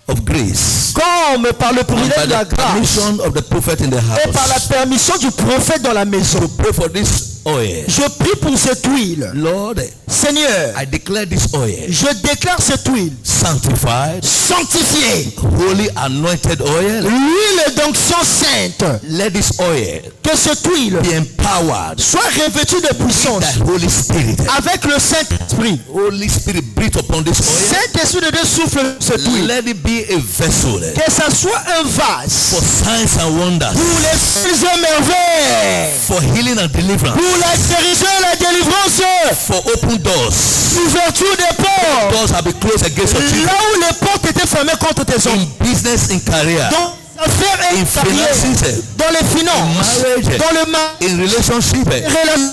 of grace comme par le and by privilège de la the grâce permission of the prophet in the et par la house permission du prophète dans la maison, to pray for this oil. je prie pour cette huile. Lord, Seigneur, I declare this oil je déclare cette huile sanctified, sanctifiée, holy anointed oil. l'huile d'onction sainte. Let this oil Que cette huile be empowered soit revêtue de puissance by the Holy Spirit. avec le Saint-Esprit. Holy Spirit, breathe upon this oil. Saint-Esprit de Dieu souffle sur cette huile. Let it be a vessel Que ça soit un vase for signs and wonders, pour les signes et merveilles, for healing and deliverance, pour la guérison et la délivrance, for open doors. l'ouverture des portes. Doors have been closed against your children. Là où les portes étaient fermées contre tes hommes. In business, in career, Dans les affaires et in carrière, finances, dans les finances, marriage, dans le mariage, in relationship,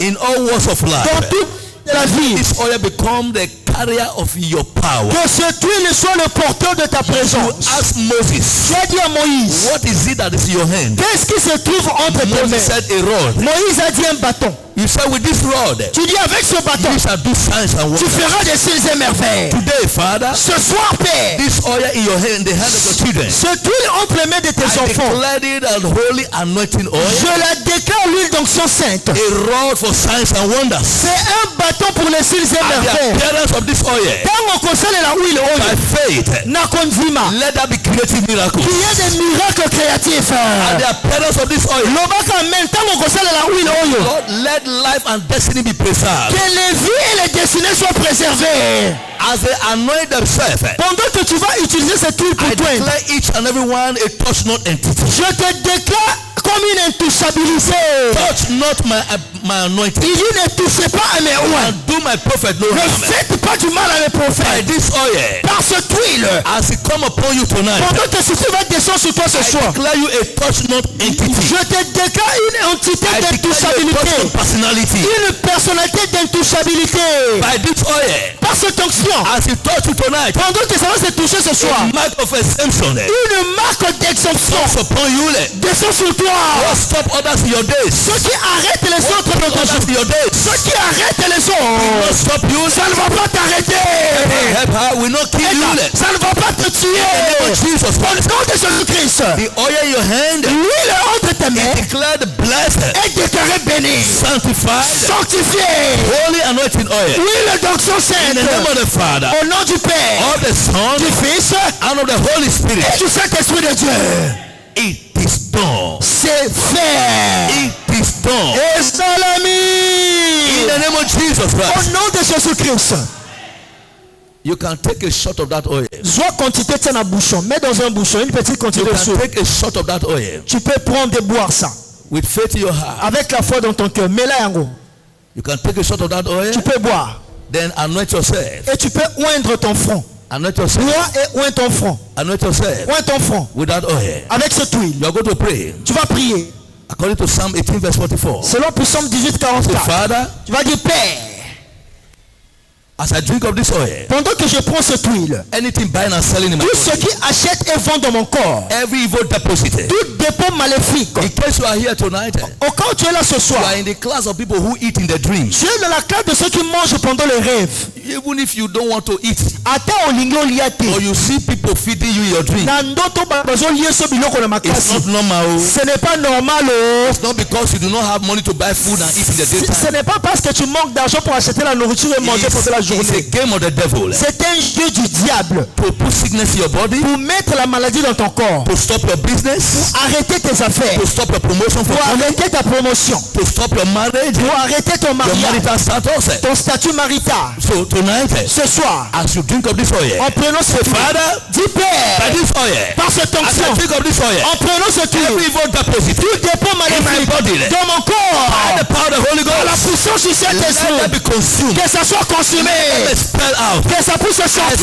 in all walks of dans life. toute la vie. This oil become the carrier of your power. Que cette huile soit le porteur de ta You présence. ask Moses, Tu as dit à Moïse, what is it that is in your hand? qu'est-ce qui se trouve entre tes Moses mains? said a rod. Moïse a dit un bâton. You said with this rod, Tu dis avec ce bâton, you shall do signs and tu wonders. feras des signes et merveilles. Today, Father, Ce soir, Père, this oil in your hand, in the hand of your children, cette huile entre les mains de tes I enfants, declared it as holy anointing oil, je la déclare l'huile d'onction sainte. a rod for signs and wonders. C'est un bâton pour les signes et And the merveilles. appearance of this oil, Tango kosala la huile by oyo faith, nakonzima let that be creative miracles. qu'il y ait des miracles créatifs. And the appearance of this oil, Lobaka men tango kosala la huile oyo Lord, let life and destiny be preserved. que les vies et les destinées soient préservées. As they anoint themselves, Pendant que tu vas utiliser cette huile pour I toi, declare each and every one a touch not entity. je te déclare comme une intouchabilité. Touch not my anointing. Il dit ne touchez pas à mes oins. And do my prophet no Ne harm. faites pas du mal à mes By prophètes. this oil, Par cette huile, as it come upon you tonight, pendant que ceci va descendre sur toi ce I soir, declare you a touch not entity. je te déclare une entité I declare you a touch d'intouchabilité. not personality. Une personnalité d'intouchabilité. By this oil, Par cette onction, as it touch you tonight, pendant que ça va se toucher ce soir, a mark of exemption une marque d'exemption comes upon you. descend sur toi. What stop others in your days? Ceux qui arrêtent les autres dans ton Others jour, in your days. ceux qui arrêtent les Will not autres, stop you. ça ne va pas t'arrêter. Help her. Will not kill you. Ça ne va pas te tuer. Jesus Au Christ. nom de Jésus-Christ, The oil in your hand l'huile entre tes mains declared blessed, est déclarée bénie, sanctified, sanctifiée. holy anointing oil. Huile d'onction In sainte. the name of the Father, Au nom du Père, of the Son, du Fils and of the Holy Spirit. et du Saint-Esprit de Dieu. It is done. C'est fait. It is done. Et In salami. the name of Jesus Au Christ. nom de Jésus-Christ. You can take a shot of that oil. Soit quantité tiens un bouchon. Mets dans un bouchon une petite You quantité de can soupe. take a shot of that oil Tu peux prendre et boire ça. with faith in your heart. Avec la foi dans ton cœur. Mets-la yango. You can take a shot of that oil, Tu peux boire. then anoint yourself. Et tu peux oindre ton front. Anoint yourself. Toi et oint ton front. Anoint yourself. Oint ton front. With that oil. Avec cette huile. You are going to pray. Tu vas prier. According to Psalm 18 verse 44. Selon Psaume 18, 44. Father, tu vas dire Père. As I drink of this oil, pendant que je prends cette huile, anything buying and selling in my tout body, ce qui achète et vend dans mon corps, every evil deposit, tout dépôt maléfique. In case you are here tonight, au cas où tu es là ce soir, you are in the class of people who eat in the dreams. Tu es dans la classe de ceux qui mangent pendant les rêves. Even if you don't want to eat, or you see people feeding you your dream, it's not normal. Ce n'est pas normal. It's not because you do not have money to buy food and eat in the daytime. Ce n'est pas parce que tu manques d'argent pour acheter la nourriture et manger pendant la journée. It's a game of the devil. C'est un jeu du diable. To put sickness in your body, pour mettre la maladie dans ton corps, to stop your business, pour arrêter tes affaires, to stop your promotion, pour arrêter ta promotion, to stop your marriage, pour arrêter ton mariage, your marital status, ton statut marital. So tonight, ce soir, as you drink of this oil, en prenant ce Father, dis Père, by this oil, par cette onction, drink of this oil, en prenant ce every evil deposit, tout dépôt maléfique dans mon corps, by the power of the Holy Ghost, la puissance du Saint-Esprit, que ça soit consumé, que ça puisse sortir.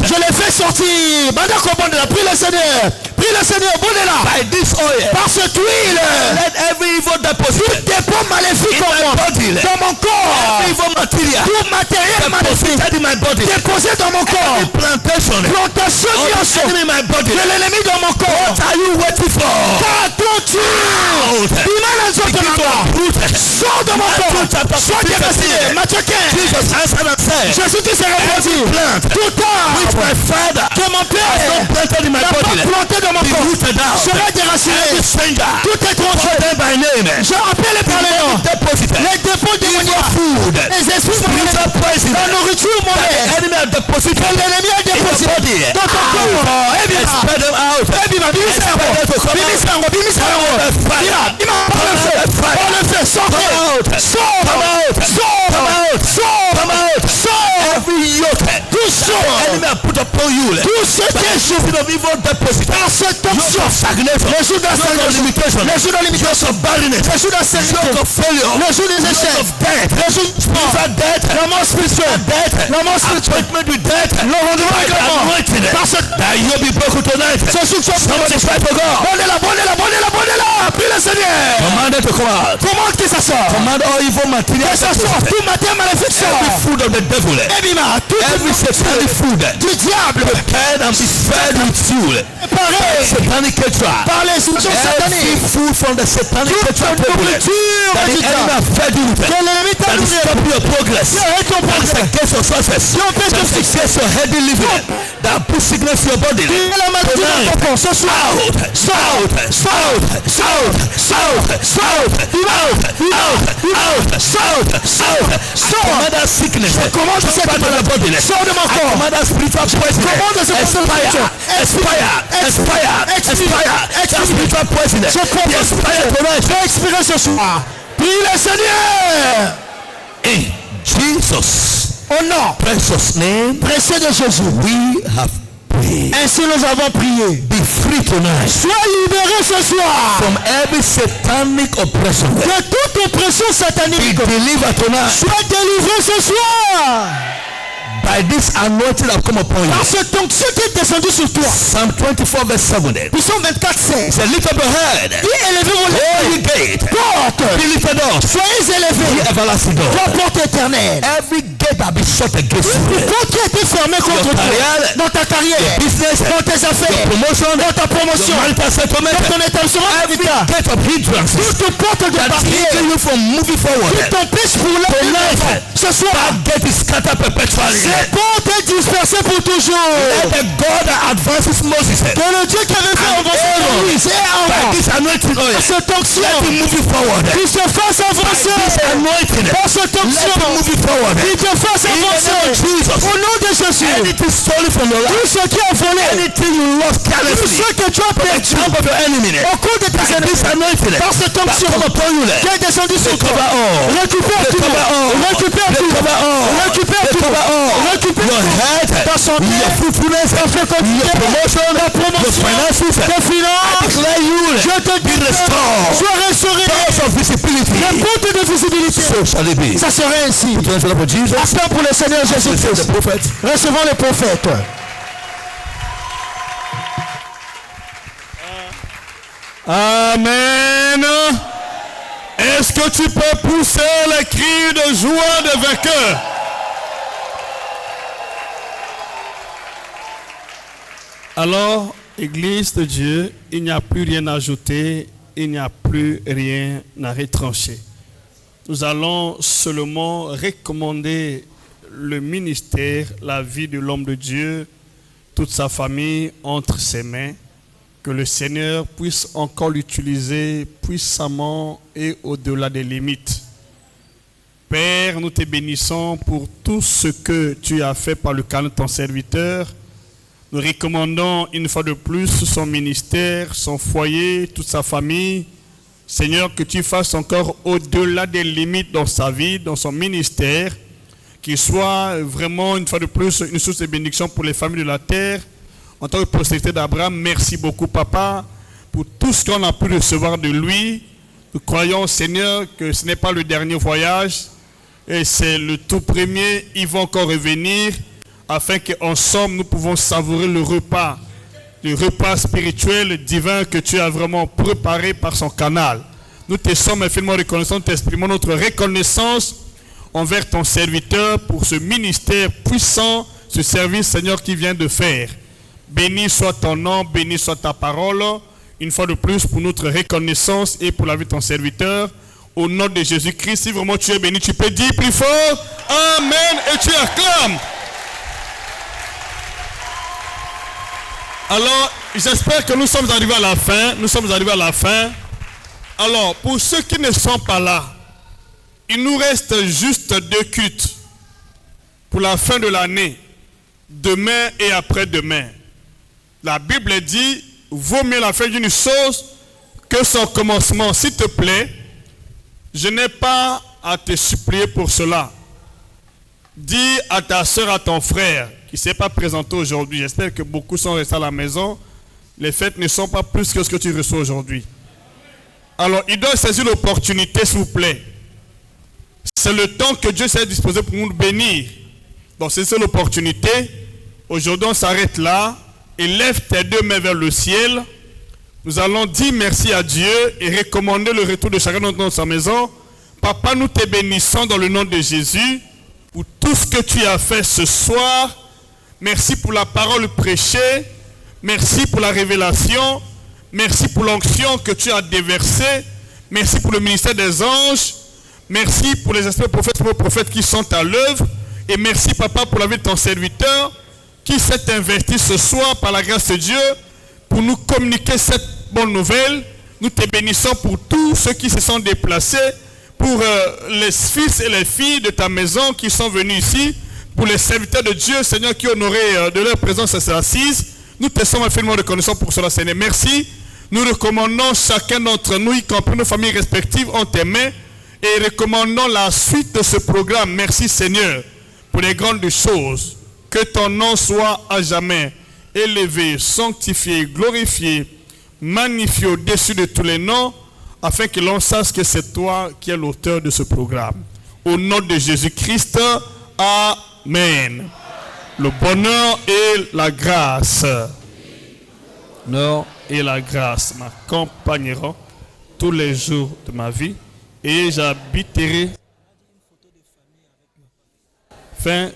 Je les fais sortir. Prie le Seigneur. Prie le Seigneur. By this oil, par cette huile, let every evil deposit, tout dépôt maléfique dans mon corps, every evil material, tout matériel maléfique déposé dans mon corps, plantation de l'ennemi dans mon corps. What are you waiting for? Qu'attends-tu? Sors de mon corps. Sois dévasté. Matthieu 15. Jésus qui s'est répondu. Tout arbre que mon Père n'a pas planté dans mon corps sera déraciné. Tout étranger, je rappelle par les noms les dépôts démoniaques, les esprits mauvais, la nourriture mauvaise que l'ennemi a déposé dans ton corps. Tout ce qui est souffle de vivre par cette onction, les jours de la limitation, les jours de limitation, les jours de la sécurité, les jours des échecs, les jours du sport, la mort spirituelle, la mort spirituelle, le rendement également, par cette ce soupçon, bonnez-la, prie le Seigneur. Commande que ça sort. Que ça sort, tout matin maléfique sort. Every food of the devil, every satanic food du diable, prepared and is fed with fuel, satanic ritual, par les instructions sataniques, food from the satanic ritual nourriture that the enemy has fed you with, that is stopping your progress, that is against your success, that is against your healthy living, that put sickness in your body. Command that sickness, command the body, command that spiritual poison, expire, spiritual poison, expire ce soir. Prie le Seigneur. In Jesus' au nom precious name, précieux de Jésus, we have prayed. Ainsi nous avons prié. Be free tonight. Sois libéré ce soir from every satanic oppression. De toute oppression satanique. Be delivered tonight. Sois délivré ce soir. By this anointing have come upon you. Par cette onction qui est descendue sur toi. Psalm 24 verse 7. Psaume 24 16. Say, lift up your head. Élevez vos Holy gate. Porte. Be lifted up. Soyez élevés. The everlasting door. La porte éternelle. Every gate that be shut against you. Porte qui a été fermée contre toi. Dans ta carrière. Your business. Dans tes affaires. Your promotion. Dans ta promotion. Your marital settlement. Dans ton établissement. Every gate of hindrance. Toute porte de barrière. You from moving forward. Qui t'empêche pour l'être. Ce soir. That gate is scattered perpetually. Cette porte est dispersée pour toujours. Let the God that advances Moses. Que le Dieu qui avait fait avancer Moïse et Aaron. This anointing oil. Cette onction. Let him move forward. Qu'il se fasse avancer. This anointing. Par cette onction. Let him move forward. Qu'il te fasse avancer. Au nom de Jésus. Anything stolen from your life. Tout ce qui a volé. Anything you lost carelessly. Tout ce que tu as perdu. Of your enemy. Au cours de tes ennemis. This anointing. Par cette onction. Qui est descendu sur toi. Récupère tout. Récupère tout. Récupère tout. Récupère your head. Ta santé, your fruitfulness, ta fécondité, your promotion, ta your promotion, finances. tes I finances. declare you Je te be dis, restored. sois restauré. Doors of visibility. Les portes de visibilité. So shall it be. Ça serait ainsi. Put your hands together for Jesus. Acclame pour le Seigneur Receive Jésus-Christ. the prophet. Recevons les prophètes. Amen. Est-ce que tu peux pousser les cris de joie de vainqueur? Alors, Église de Dieu, il n'y a plus rien à ajouter, il n'y a plus rien à retrancher. Nous allons seulement recommander le ministère, la vie de l'homme de Dieu, toute sa famille entre ses mains. Que le Seigneur puisse encore l'utiliser puissamment et au-delà des limites. Père, nous te bénissons pour tout ce que tu as fait par le canal de ton serviteur. Nous recommandons une fois de plus son ministère, son foyer, toute sa famille. Seigneur, que tu fasses encore au-delà des limites dans sa vie, dans son ministère. Qu'il soit vraiment une fois de plus une source de bénédiction pour les familles de la terre. En tant que postérité d'Abraham, merci beaucoup, Papa, pour tout ce qu'on a pu recevoir de lui. Nous croyons, Seigneur, que ce n'est pas le dernier voyage, et c'est le tout premier. Il va encore revenir, afin qu'ensemble, nous pouvons savourer le repas spirituel, divin, que tu as vraiment préparé par son canal. Nous te sommes infiniment reconnaissants, nous t'exprimons notre reconnaissance envers ton serviteur pour ce ministère puissant, ce service, Seigneur, qu'il vient de faire. Béni soit ton nom, béni soit ta parole, une fois de plus pour notre reconnaissance et pour la vie de ton serviteur. Au nom de Jésus-Christ, si vraiment tu es béni, tu peux dire plus fort, Amen, et tu acclames. Alors, j'espère que nous sommes arrivés à la fin. Alors, pour ceux qui ne sont pas là, il nous reste juste 2 cultes pour la fin de l'année, demain et après-demain. La Bible dit, vaut mieux la fin d'une chose que son commencement. S'il te plaît, je n'ai pas à te supplier pour cela. Dis à ta soeur, à ton frère, qui ne s'est pas présenté aujourd'hui. J'espère que beaucoup sont restés à la maison. Les fêtes ne sont pas plus que ce que tu reçois aujourd'hui. Alors, il doit saisir l'opportunité, s'il vous plaît. C'est le temps que Dieu s'est disposé pour nous bénir. Donc, c'est l'opportunité. Aujourd'hui, on s'arrête là. Et lève tes 2 mains vers le ciel. Nous allons dire merci à Dieu et recommander le retour de chacun dans sa maison. Papa, nous te bénissons dans le nom de Jésus pour tout ce que tu as fait ce soir. Merci pour la parole prêchée. Merci pour la révélation. Merci pour l'onction que tu as déversée. Merci pour le ministère des anges. Merci pour les esprits prophètes qui sont à l'œuvre. Et merci, Papa, pour la vie de ton serviteur qui s'est investi ce soir par la grâce de Dieu pour nous communiquer cette bonne nouvelle. Nous te bénissons pour tous ceux qui se sont déplacés, pour les fils et les filles de ta maison qui sont venus ici, pour les serviteurs de Dieu, Seigneur, qui honoraient de leur présence à l'assise. Nous te sommes infiniment reconnaissants pour cela, Seigneur. Merci. Nous recommandons chacun d'entre nous, y compris nos familles respectives, en tes mains, et recommandons la suite de ce programme. Merci, Seigneur, pour les grandes choses. Que ton nom soit à jamais élevé, sanctifié, glorifié, magnifié au-dessus de tous les noms, afin que l'on sache que c'est toi qui es l'auteur de ce programme. Au nom de Jésus-Christ, Amen. Le bonheur et la grâce, m'accompagneront tous les jours de ma vie et j'habiterai fin